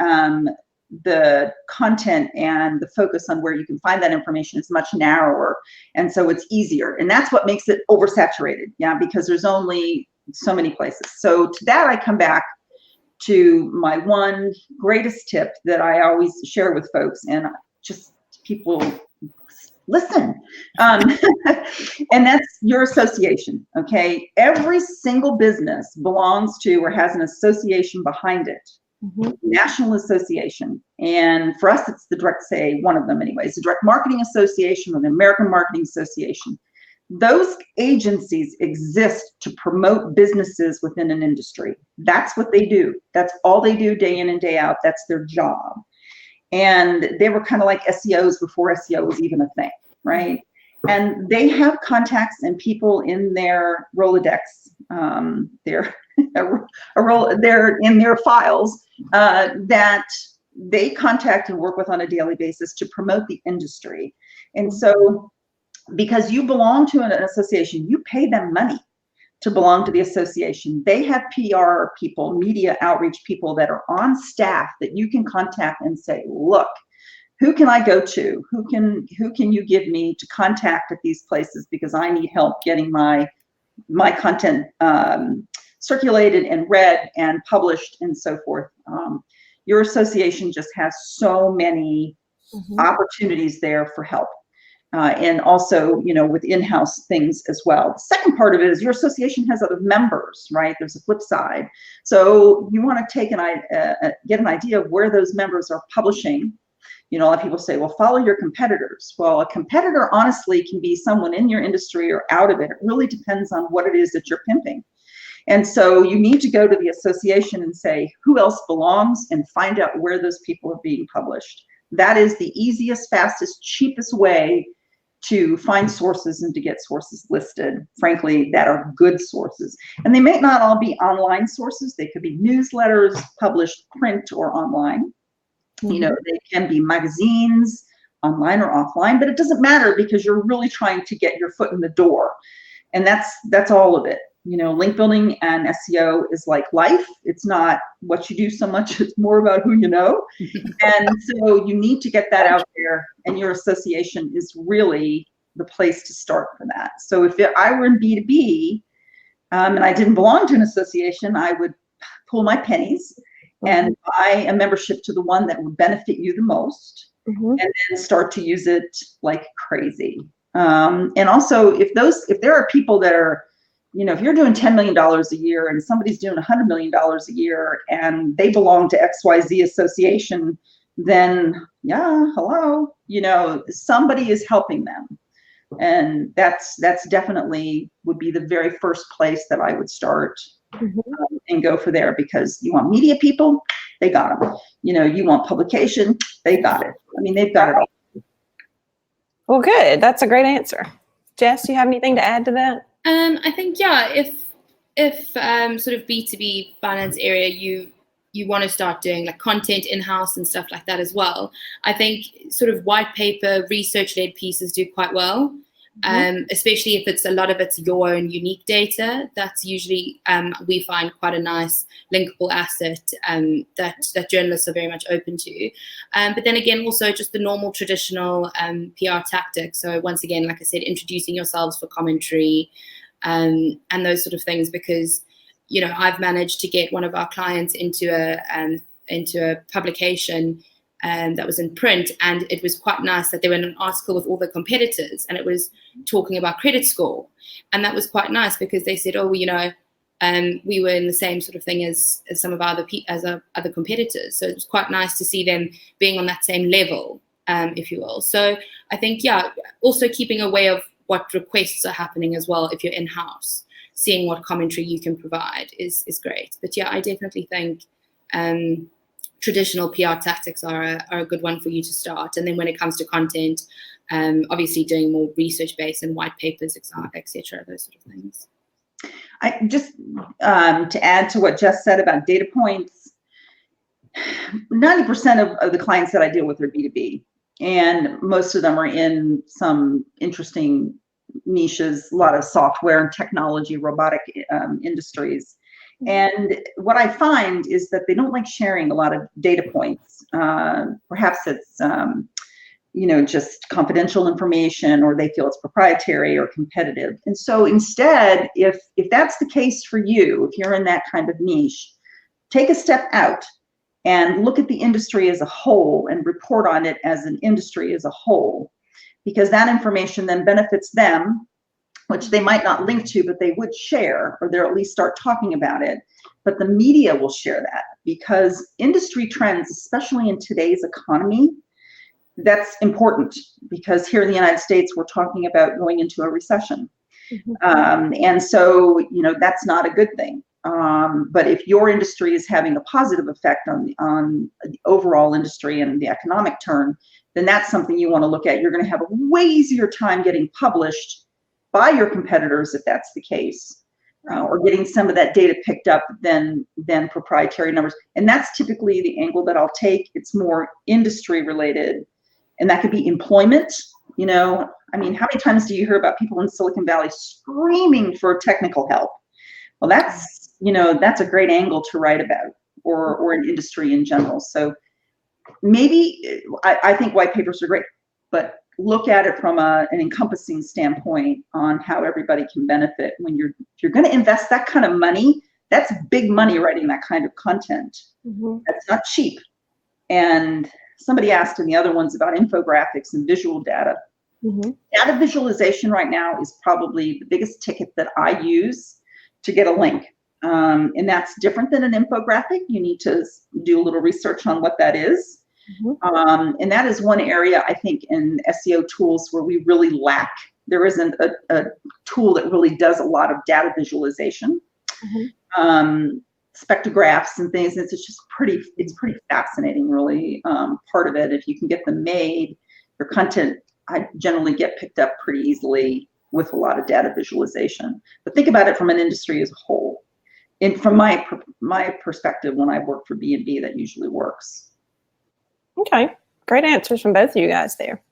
the content and the focus on where you can find that information is much narrower. And so it's easier. And that's what makes it oversaturated, because there's only so many places. So to that, I come back to my one greatest tip that I always share with folks, and just people listen. And that's your association, okay? Every single business belongs to or has an association behind it. National association. And for us, it's the direct, one of them anyways, the Direct Marketing Association or the American Marketing Association. Those agencies exist to promote businesses within an industry. That's what they do. That's all they do day in and day out. That's their job. And they were kind of like SEOs before SEO was even a thing, right? And they have contacts and people in their Rolodex, they're in their files that they contact and work with on a daily basis to promote the industry. And so because you belong to an association, you pay them money to belong to the association. They have PR people, media outreach people that are on staff that you can contact and say, look, who can I go to? Who can you give me to contact at these places because I need help getting my content circulated and read and published and so forth. Your association just has so many opportunities there for help. and also, with in-house things as well. The second part of it is your association has other members, right? There's a flip side. So you want to take get an idea of where those members are publishing. A lot of people say, well, follow your competitors. Well, a competitor honestly can be someone in your industry or out of it. It really depends on what it is that you're pimping. And so you need to go to the association and say, who else belongs, and find out where those people are being published. That is the easiest, fastest, cheapest way to find sources and to get sources listed, frankly, that are good sources. And they may not all be online sources. They could be newsletters published print or online. Mm-hmm. They can be magazines, online or offline, but it doesn't matter because you're really trying to get your foot in the door. And that's all of it. Link building and SEO is like life. It's not what you do so much, it's more about who you know. And so you need to get that out there, and your association is really the place to start for that. So if I were in B2B and I didn't belong to an association, I would pull my pennies and buy a membership to the one that would benefit you the most, and then start to use it like crazy. And also, if there are people that are, if you're doing $10 million a year and somebody's doing $100 million a year and they belong to XYZ association, then yeah, hello, somebody is helping them. And that's definitely would be the very first place that I would start and go for there, because you want media people, they got them. You want publication, they got it. I mean, they've got it all. Well, good. That's a great answer. Jess, do you have anything to add to that? I think, yeah, if sort of B2B finance area, you want to start doing like content in-house and stuff like that as well, I think sort of white paper, research-led pieces do quite well, especially if a lot of it's your own unique data. That's usually, we find, quite a nice linkable asset that journalists are very much open to. But then again, also just the normal traditional PR tactics. So once again, like I said, introducing yourselves for commentary and those sort of things, because I've managed to get one of our clients into a publication that was in print, and it was quite nice that they were in an article with all the competitors, and it was talking about credit score, and that was quite nice because they said, we were in the same sort of thing as some of our other competitors, so it was quite nice to see them being on that same level, if you will. So I think, yeah, also keeping aware of what requests are happening as well if you're in-house. Seeing what commentary you can provide is great. But yeah, I definitely think traditional PR tactics are a good one for you to start. And then when it comes to content, obviously doing more research-based and white papers, etc., those sort of things. I just to add to what Jess said about data points, 90% of the clients that I deal with are B2B, and most of them are in some interesting niches, a lot of software and technology, robotic industries. And what I find is that they don't like sharing a lot of data points. Perhaps it's, just confidential information, or they feel it's proprietary or competitive. And so instead, if that's the case for you, if you're in that kind of niche, take a step out and look at the industry as a whole and report on it as an industry as a whole, because that information then benefits them, which they might not link to, but they would share, or they'll at least start talking about it. But the media will share that, because industry trends, especially in today's economy, that's important, because here in the United States, we're talking about going into a recession. And so, that's not a good thing. But if your industry is having a positive effect on the overall industry and the economic turn, then that's something you want to look at. You're going to have a way easier time getting published by your competitors if that's the case, or getting some of that data picked up than proprietary numbers. And that's typically the angle that I'll take. It's more industry related, and that could be employment. How many times do you hear about people in Silicon Valley screaming for technical help? Well, that's a great angle to write about, or an industry in general. So maybe I think white papers are great, but look at it from an encompassing standpoint on how everybody can benefit. When you're going to invest that kind of money, that's big money writing that kind of content. That's not cheap. And somebody asked in the other ones about infographics and visual data. Data visualization right now is probably the biggest ticket that I use to get a link. And that's different than an infographic. You need to do a little research on what that is. And that is one area I think in SEO tools where we really lack. There isn't a tool that really does a lot of data visualization. Spectrographs and things. It's just pretty fascinating, really. Part of it, if you can get them made, your content I generally get picked up pretty easily with a lot of data visualization. But think about it from an industry as a whole. And from my perspective, when I work for B&B, that usually works. Okay, great answers from both of you guys there.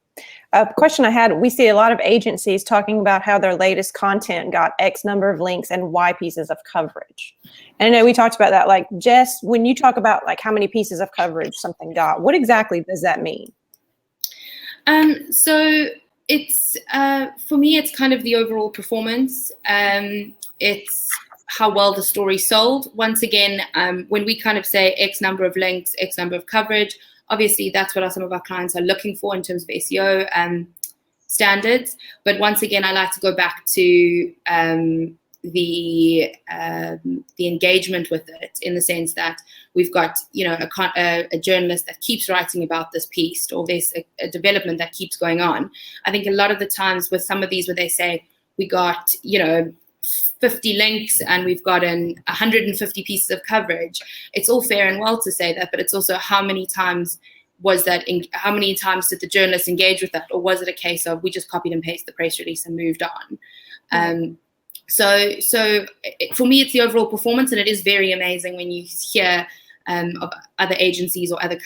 A question I had, we see a lot of agencies talking about how their latest content got X number of links and Y pieces of coverage. And I know we talked about that, like Jess, when you talk about like how many pieces of coverage something got, what exactly does that mean? So it's, for me, it's kind of the overall performance. It's how well the story sold. Once again, when we kind of say X number of links, X number of coverage, obviously that's what some of our clients are looking for in terms of SEO standards. But once again, I like to go back to the engagement with it, in the sense that we've got, a journalist that keeps writing about this piece, or there's a development that keeps going on. I think a lot of the times with some of these where they say we got 50 links and we've gotten 150 pieces of coverage, it's all fair and well to say that, but it's also how many times was that, how many times did the journalist engage with that, or was it a case of we just copied and pasted the press release and moved on? So for me, it's the overall performance, and it is very amazing when you hear of other agencies or other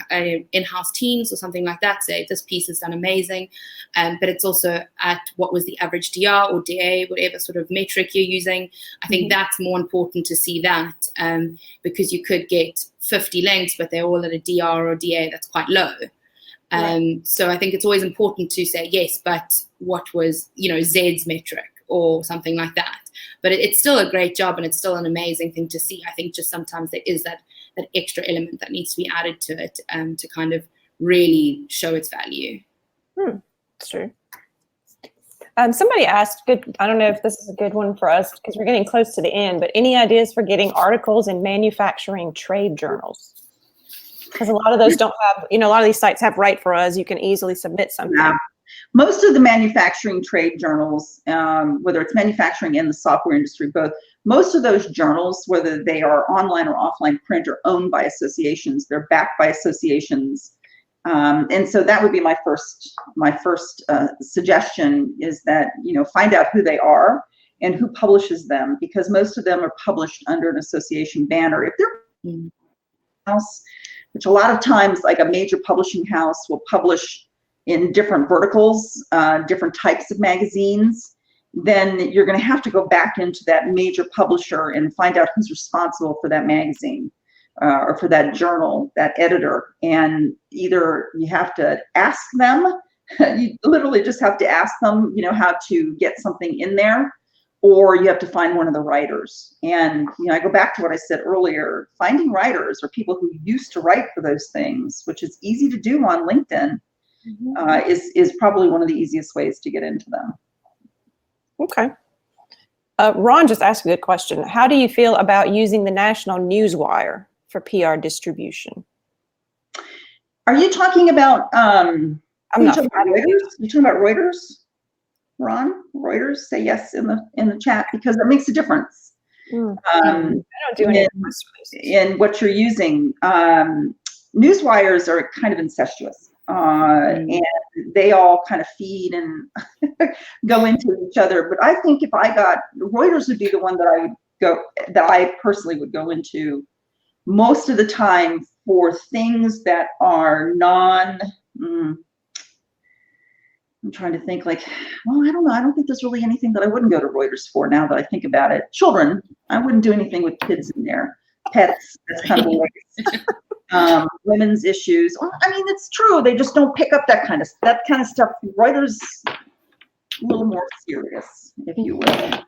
in-house teams or something like that say this piece has done amazing, but it's also at what was the average DR or DA, whatever sort of metric you're using. I think that's more important to see that, because you could get 50 links, but they're all at a DR or DA that's quite low. So I think it's always important to say, yes, but what was, Z's metric or something like that. But it's still a great job, and it's still an amazing thing to see. I think just sometimes there is that extra element that needs to be added to it to kind of really show its value. That's true. Somebody asked, I don't know if this is a good one for us because we're getting close to the end, but any ideas for getting articles in manufacturing trade journals? Because a lot of those don't have, a lot of these sites have Write for Us. You can easily submit something. Yeah. Most of the manufacturing trade journals, whether it's manufacturing and the software industry, both, most of those journals, whether they are online or offline print, are owned by associations. They're backed by associations. And so that would be my first suggestion, is that, find out who they are and who publishes them, because most of them are published under an association banner. If they're house, which a lot of times, like a major publishing house will publish in different verticals, different types of magazines, then you're going to have to go back into that major publisher and find out who's responsible for that magazine or for that journal, that editor. And either you have to ask them, you literally just have to ask them, how to get something in there, or you have to find one of the writers. And, I go back to what I said earlier, finding writers or people who used to write for those things, which is easy to do on LinkedIn, is probably one of the easiest ways to get into them. Okay. Ron just asked a good question. How do you feel about using the national newswire for PR distribution? Are you talking about, I'm not talking about Reuters? You talking about Reuters, Ron? Reuters? Say yes in the chat, because that makes a difference. I don't do any in what you're using. Newswires are kind of incestuous. And they all kind of feed and go into each other. But I think if I got, Reuters would be the one that I personally would go into most of the time for things that are I'm trying to think, like, well, I don't know. I don't think there's really anything that I wouldn't go to Reuters for now that I think about it. Children, I wouldn't do anything with kids in there. Pets, that's kind of a waste. Women's issues. Well, I mean, it's true. They just don't pick up that kind of stuff. Reuters, a little more serious, if you will.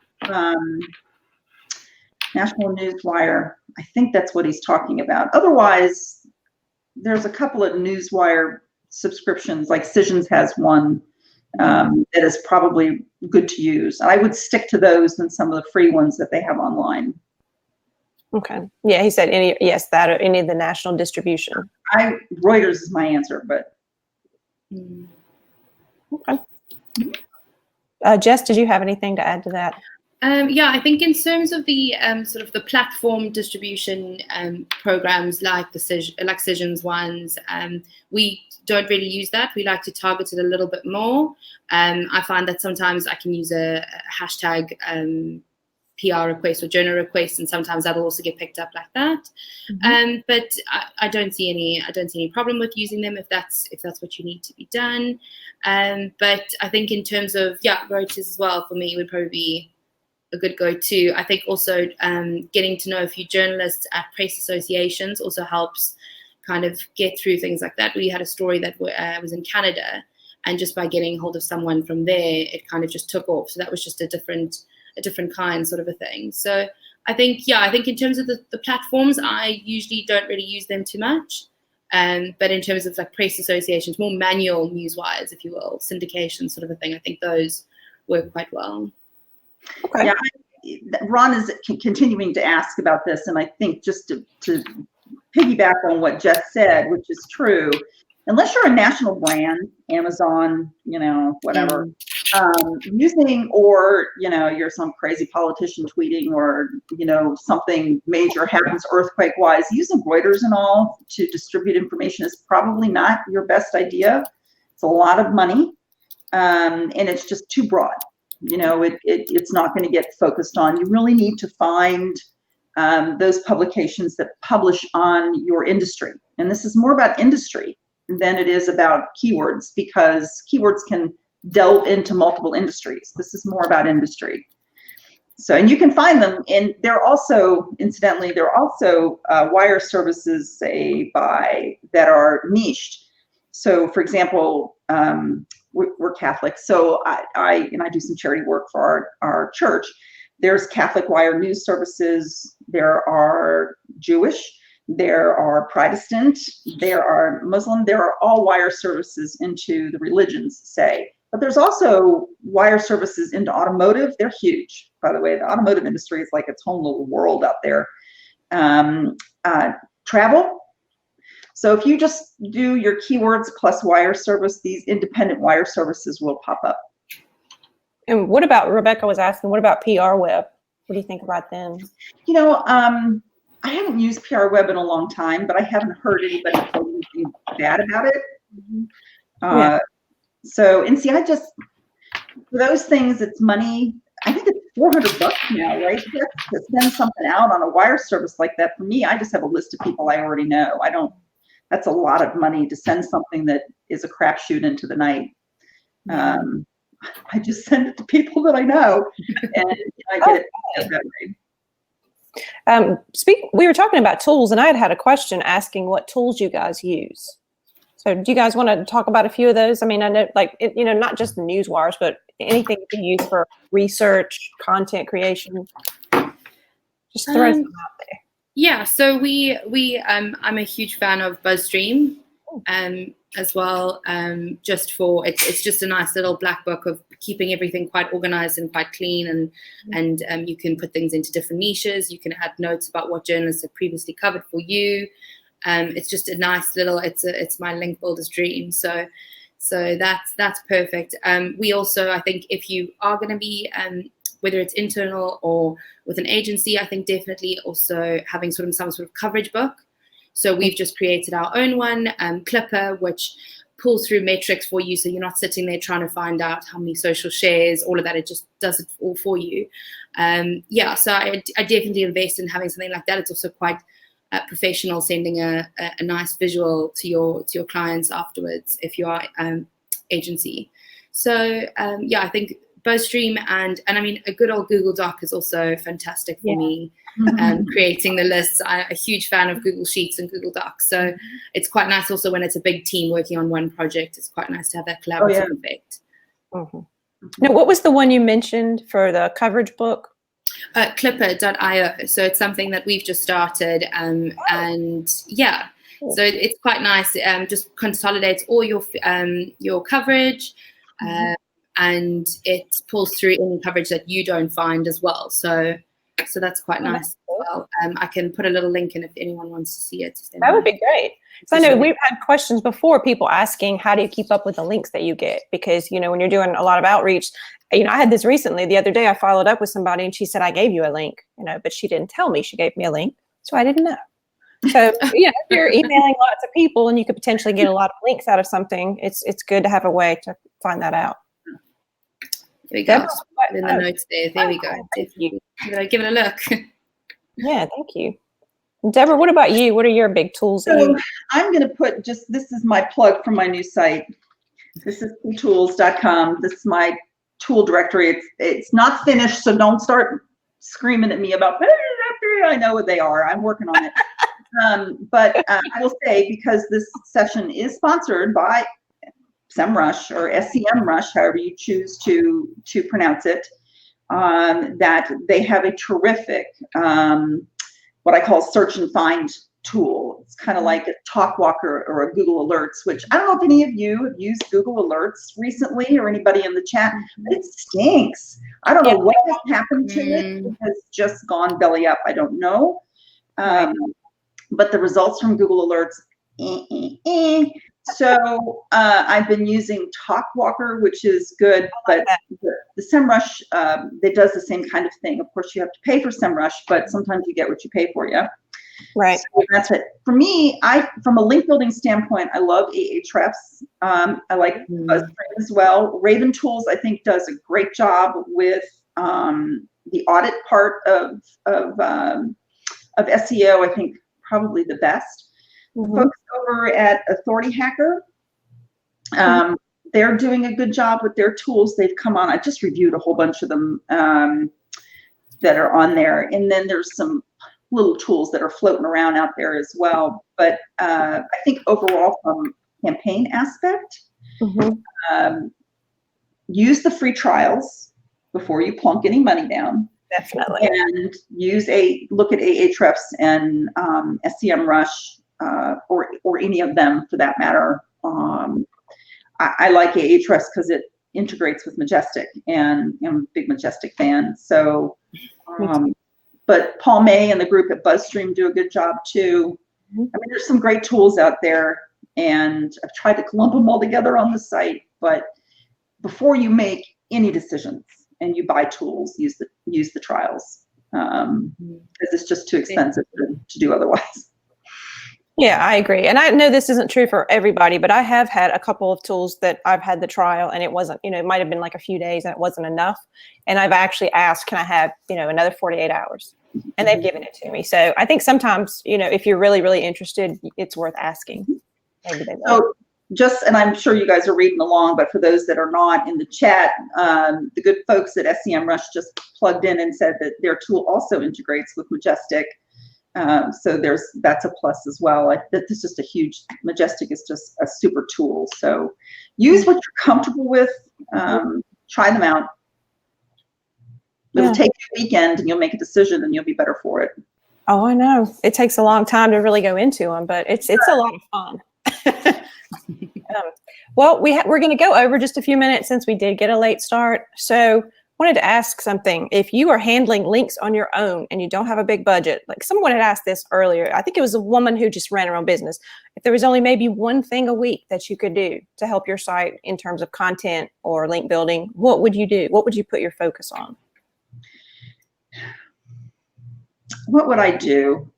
National Newswire, I think that's what he's talking about. Otherwise, there's a couple of Newswire subscriptions, like Cisions has one. that is probably good to use. I would stick to those than some of the free ones that they have online. Okay. Yeah, he said that or any of the national distribution. Reuters is my answer, but. Okay. Jess, did you have anything to add to that? Yeah, I think in terms of the sort of the platform distribution programs like the Cisions ones, we don't really use that. We like to target it a little bit more. I find that sometimes I can use a hashtag PR request or journal request, and sometimes that'll also get picked up like that. But I don't see any problem with using them if that's what you need to be done. But I think in terms of Reuters as well, for me would probably be a good go-to. I think also getting to know a few journalists at press associations also helps kind of get through things like that. We had a story that was in Canada, and just by getting hold of someone from there, it kind of just took off. So that was just a different kind sort of a thing. So I think in terms of the platforms, I usually don't really use them too much. But in terms of like press associations, more manual newswires, if you will, syndication sort of a thing, I think those work quite well. Okay. Yeah, Ron is continuing to ask about this, and I think just to piggyback on what Jess said, which is true, unless you're a national brand, Amazon, whatever, using, or you're some crazy politician tweeting, or something major happens earthquake-wise, using Reuters and all to distribute information is probably not your best idea. It's a lot of money, and it's just too broad. It's not going to get focused on. You really need to find those publications that publish on your industry. And this is more about industry than it is about keywords, because keywords can delve into multiple industries. This is more about industry. So, and you can find them, and they're also, incidentally, wire services, say, that are niched. So, for example, we're Catholic, so I do some charity work for our church. There's Catholic wire news services. There are Jewish. There are Protestant. There are Muslim. There are all wire services into the religions, say. But there's also wire services into automotive. They're huge, by the way. The automotive industry is like its own little world out there. Travel. So if you just do your keywords plus wire service, these independent wire services will pop up. And what about, Rebecca was asking, what about PRWeb? What do you think about them? I haven't used PRWeb in a long time, but I haven't heard anybody say anything bad about it. So, and see, for those things, it's money. I think it's $400 now, right? To send something out on a wire service like that. For me, I just have a list of people I already know. That's a lot of money to send something that is a crapshoot into the night. I just send it to people that I know, and I get it that way. We were talking about tools, and I had a question asking what tools you guys use. So do you guys want to talk about a few of those? I mean, I know, not just the news wires, but anything you can use for research, content creation. Just throw some out there. Yeah, so I'm a huge fan of BuzzStream as well. Just for it's just a nice little black book of keeping everything quite organized and quite clean, and you can put things into different niches. You can add notes about what journalists have previously covered for you. It's just a nice little. It's my link builder's dream. So that's perfect. We also, I think, if you are going to be whether it's internal or with an agency, I think definitely also having some sort of coverage book. So we've just created our own one, Clipper, which pulls through metrics for you. So you're not sitting there trying to find out how many social shares, all of that. It just does it all for you. So I definitely invest in having something like that. It's also quite professional, sending a nice visual to your clients afterwards if you are agency. So I think BuzzStream and I mean a good old Google Doc is also fantastic for me. Creating the lists. I'm a huge fan of Google Sheets and Google Docs. So it's quite nice also when it's a big team working on one project. It's quite nice to have that collaborative effect. Now, what was the one you mentioned for the coverage book? Clipper.io. So it's something that we've just started, so it's quite nice. Just consolidates all your coverage. and it pulls through any coverage that you don't find as well. So that's quite nice as well. I can put a little link in if anyone wants to see it. That would be great. So I know we've had questions before, people asking, how do you keep up with the links that you get? Because, you know, when you're doing a lot of outreach, you know, I had this recently. The other day I followed up with somebody and she said, I gave you a link, you know, but she didn't tell me she gave me a link. So I didn't know. So, you know, if you're emailing lots of people and you could potentially get a lot of links out of something, it's good to have a way to find that out. There we go. Just put in the notes there. There we go. Thank you. Give it a look. Yeah, thank you. Deborah, what about you? What are your big tools? So I'm going to put this is my plug for my new site. This is tools.com. This is my tool directory. It's not finished, so don't start screaming at me about, I know what they are. I'm working on it. But I will say, because this session is sponsored by Semrush or SEMrush, however you choose to pronounce it, that they have a terrific, what I call search and find tool. It's kind of like a TalkWalker or a Google Alerts, which I don't know if any of you have used Google Alerts recently or anybody in the chat, but it stinks. I don't know what has happened to it. It has just gone belly up. I don't know. But the results from Google Alerts, So I've been using TalkWalker, which is good, but the Semrush, it does the same kind of thing. Of course, you have to pay for Semrush, but sometimes you get what you pay for, yeah? Right. So that's it. For me, from a link building standpoint, I love Ahrefs. I like BuzzStream as well. Raven Tools, I think, does a great job with the audit part of SEO. I think probably the best. Folks over at Authority Hacker, they're doing a good job with their tools. They've come on. I just reviewed a whole bunch of them that are on there. And then there's some little tools that are floating around out there as well. But I think overall, from campaign aspect, use the free trials before you plunk any money down. Definitely. And look at Ahrefs and SEMrush. Or any of them for that matter. I like Ahrefs because it integrates with Majestic, and I'm a big Majestic fan. So, but Paul May and the group at BuzzStream do a good job too. I mean, there's some great tools out there, and I've tried to lump them all together on the site. But before you make any decisions and you buy tools, use the trials, because it's just too expensive to do otherwise. Yeah, I agree. And I know this isn't true for everybody, but I have had a couple of tools that I've had the trial and it wasn't, it might have been like a few days and it wasn't enough. And I've actually asked, can I have, another 48 hours? And they've given it to me. So I think sometimes, if you're really, really interested, it's worth asking. Maybe they will. So and I'm sure you guys are reading along, but for those that are not in the chat, the good folks at SEMrush just plugged in and said that their tool also integrates with Majestic. So that's a plus as well. This is just Majestic is just a super tool. So use what you're comfortable with. Try them out. It'll take you a weekend and you'll make a decision and you'll be better for it. Oh, I know. It takes a long time to really go into them, but it's a lot of fun. Well, we're going to go over just a few minutes since we did get a late start. So wanted to ask something. If you are handling links on your own and you don't have a big budget, like someone had asked this earlier, I think it was a woman who just ran her own business. If there was only maybe one thing a week that you could do to help your site in terms of content or link building, what would you do? What would you put your focus on? What would I do?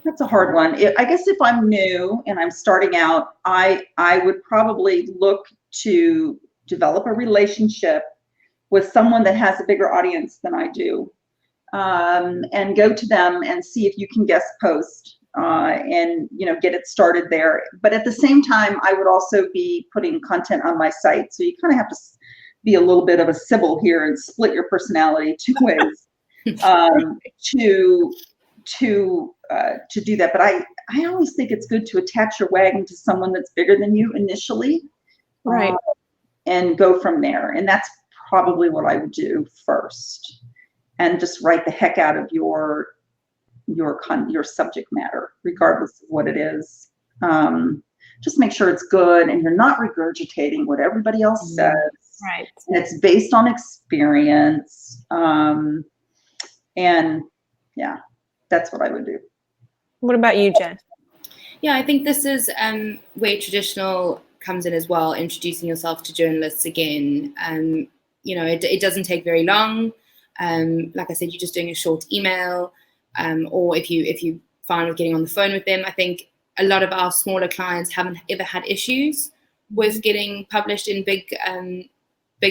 That's a hard one. I guess if I'm new and I'm starting out, I would probably look to develop a relationship with someone that has a bigger audience than I do, and go to them and see if you can guest post and get it started there. But at the same time, I would also be putting content on my site. So you kind of have to be a little bit of a Sybil here and split your personality two ways to do that. But I always think it's good to attach your wagon to someone that's bigger than you initially. Right. And go from there. And that's probably what I would do first. And just write the heck out of your subject matter, regardless of what it is. just make sure it's good and you're not regurgitating what everybody else says. Right. And it's based on experience. And yeah, that's what I would do. What about you, Jen? Yeah, I think this is where traditional comes in as well, introducing yourself to journalists again. You know, it doesn't take very long. Like I said, you're just doing a short email, or if you find with getting on the phone with them. I think a lot of our smaller clients haven't ever had issues with getting published in big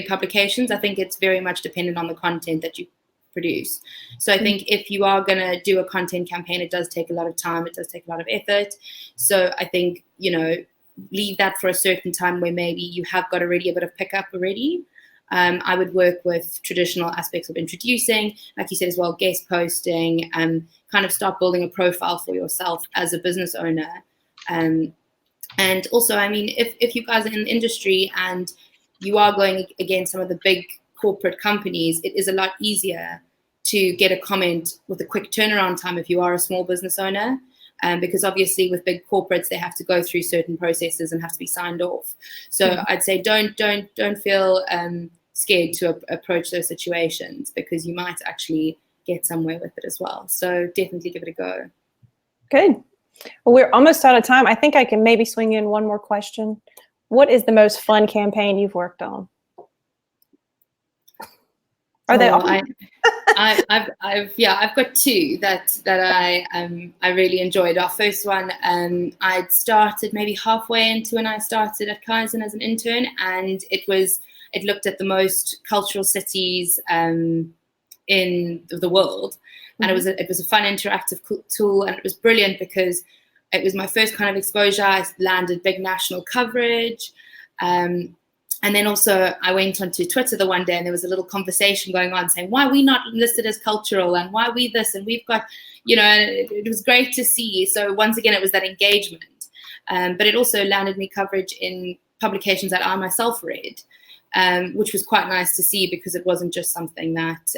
publications. I think it's very much dependent on the content that you produce. So I think if you are going to do a content campaign, it does take a lot of time. It does take a lot of effort. So I think, you know, leave that for a certain time where maybe you have got already a bit of pickup already. I would work with traditional aspects of introducing, like you said as well, guest posting, and kind of start building a profile for yourself as a business owner. And also, I mean, if you guys are in the industry and you are going against some of the big corporate companies, it is a lot easier to get a comment with a quick turnaround time if you are a small business owner. Because obviously with big corporates, they have to go through certain processes and have to be signed off. So I'd say don't feel scared to approach those situations, because you might actually get somewhere with it as well. So definitely give it a go. Good. Well, we're almost out of time. I think I can maybe swing in one more question. What is the most fun campaign you've worked on? Are they all? I've got two that I really enjoyed. Our first one, I'd started maybe halfway into when I started at Kaizen as an intern, and it looked at the most cultural cities in the world, and it was a fun interactive tool, and it was brilliant because it was my first kind of exposure. I landed big national coverage. And then also I went onto Twitter the one day, and there was a little conversation going on saying, why are we not listed as cultural, and why are we this, and we've got, you know, and it was great to see. So once again, it was that engagement. But it also landed me coverage in publications that I myself read, which was quite nice to see, because it wasn't just something that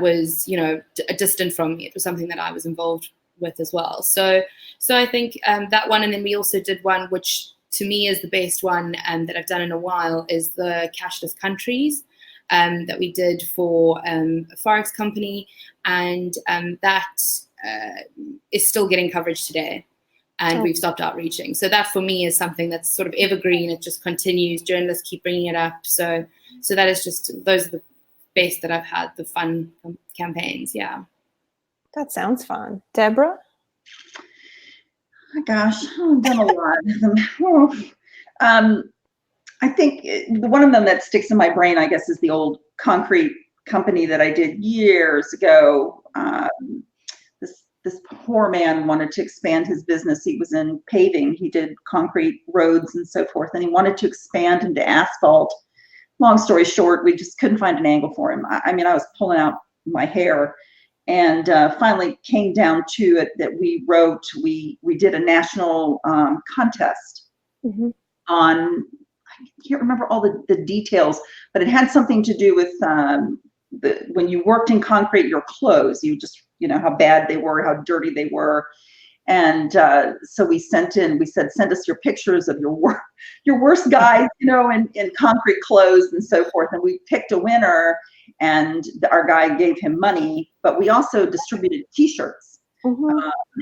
was, you know, distant from me. It was something that I was involved with as well. So I think that one, and then we also did one which to me is the best one that I've done in a while, is the cashless countries that we did for a Forex company, and that is still getting coverage today, and we've stopped outreaching. So that for me is something that's sort of evergreen. It just continues. Journalists keep bringing it up. So that is just, those are the best that I've had, the fun campaigns. Yeah. That sounds fun. Deborah? Oh, gosh, I've done a lot of them. I think one of them that sticks in my brain, I guess, is the old concrete company that I did years ago. This poor man wanted to expand his business. He was in paving. He did concrete roads and so forth, and he wanted to expand into asphalt. Long story short, we just couldn't find an angle for him. I mean, I was pulling out my hair. And finally came down to it that we did a national contest on, I can't remember all the details, but it had something to do with when you worked in concrete, your clothes, you just, you know, how bad they were, how dirty they were. And so we said, send us your pictures of your worst guys, you know, in concrete clothes and so forth. And we picked a winner, and our guy gave him money, but we also distributed T-shirts.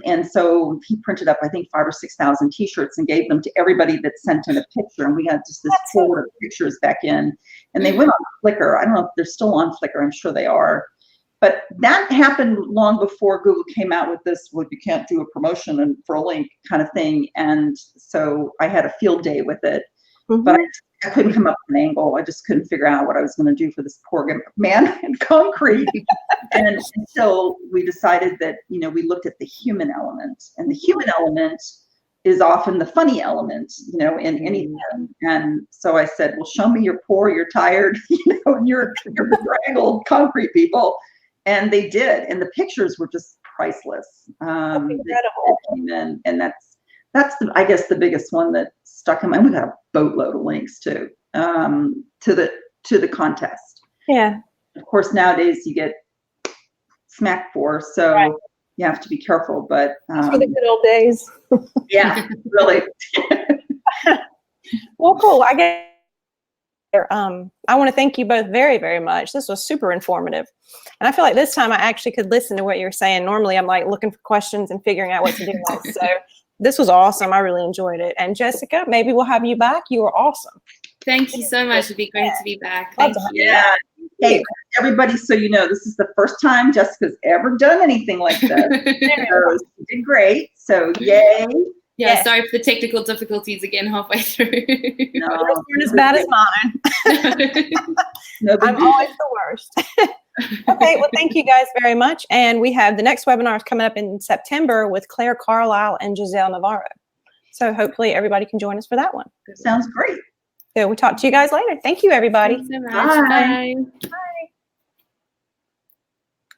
And so he printed up, I think, 5,000 or 6,000 T-shirts and gave them to everybody that sent in a picture. And we got just this folder of pictures back in, and they went on Flickr. I don't know if they're still on Flickr. I'm sure they are. But that happened long before Google came out with this, well, you can't do a promotion and for a link kind of thing. And so I had a field day with it, but I couldn't come up with an angle. I just couldn't figure out what I was going to do for this poor man in concrete. And until we decided that, you know, we looked at the human element, and the human element is often the funny element, you know, in anything. And so I said, well, show me you're poor, you're tired, you know, and you're bedraggled concrete people. And they did, and the pictures were just priceless. Incredible. And that's I guess the biggest one that stuck in my mind. We got a boatload of links too, to the contest. Yeah. Of course, nowadays you get smacked for. So you have to be careful. But For the good old days. yeah, really. Well, cool. I want to thank you both very, very much. This was super informative. And I feel like this time I actually could listen to what you're saying. Normally I'm like looking for questions and figuring out what to do next. So this was awesome. I really enjoyed it. And Jessica, maybe we'll have you back. You were awesome. Thank you so much. It'd be great to be back. Thank you. Yeah. Hey, everybody, so you know, this is the first time Jessica's ever done anything like this. So she did great. So yay. Yeah, Yes. sorry for the technical difficulties again halfway through. No, Yours weren't as bad as mine. no big I'm deal. always the worst. Okay, well, thank you guys very much. And we have the next webinar is coming up in September with Claire Carlisle and Giselle Navarro. So hopefully everybody can join us for that one. Sounds great. So we'll talk to you guys later. Thank you, everybody. Thanks so much. Bye. Bye.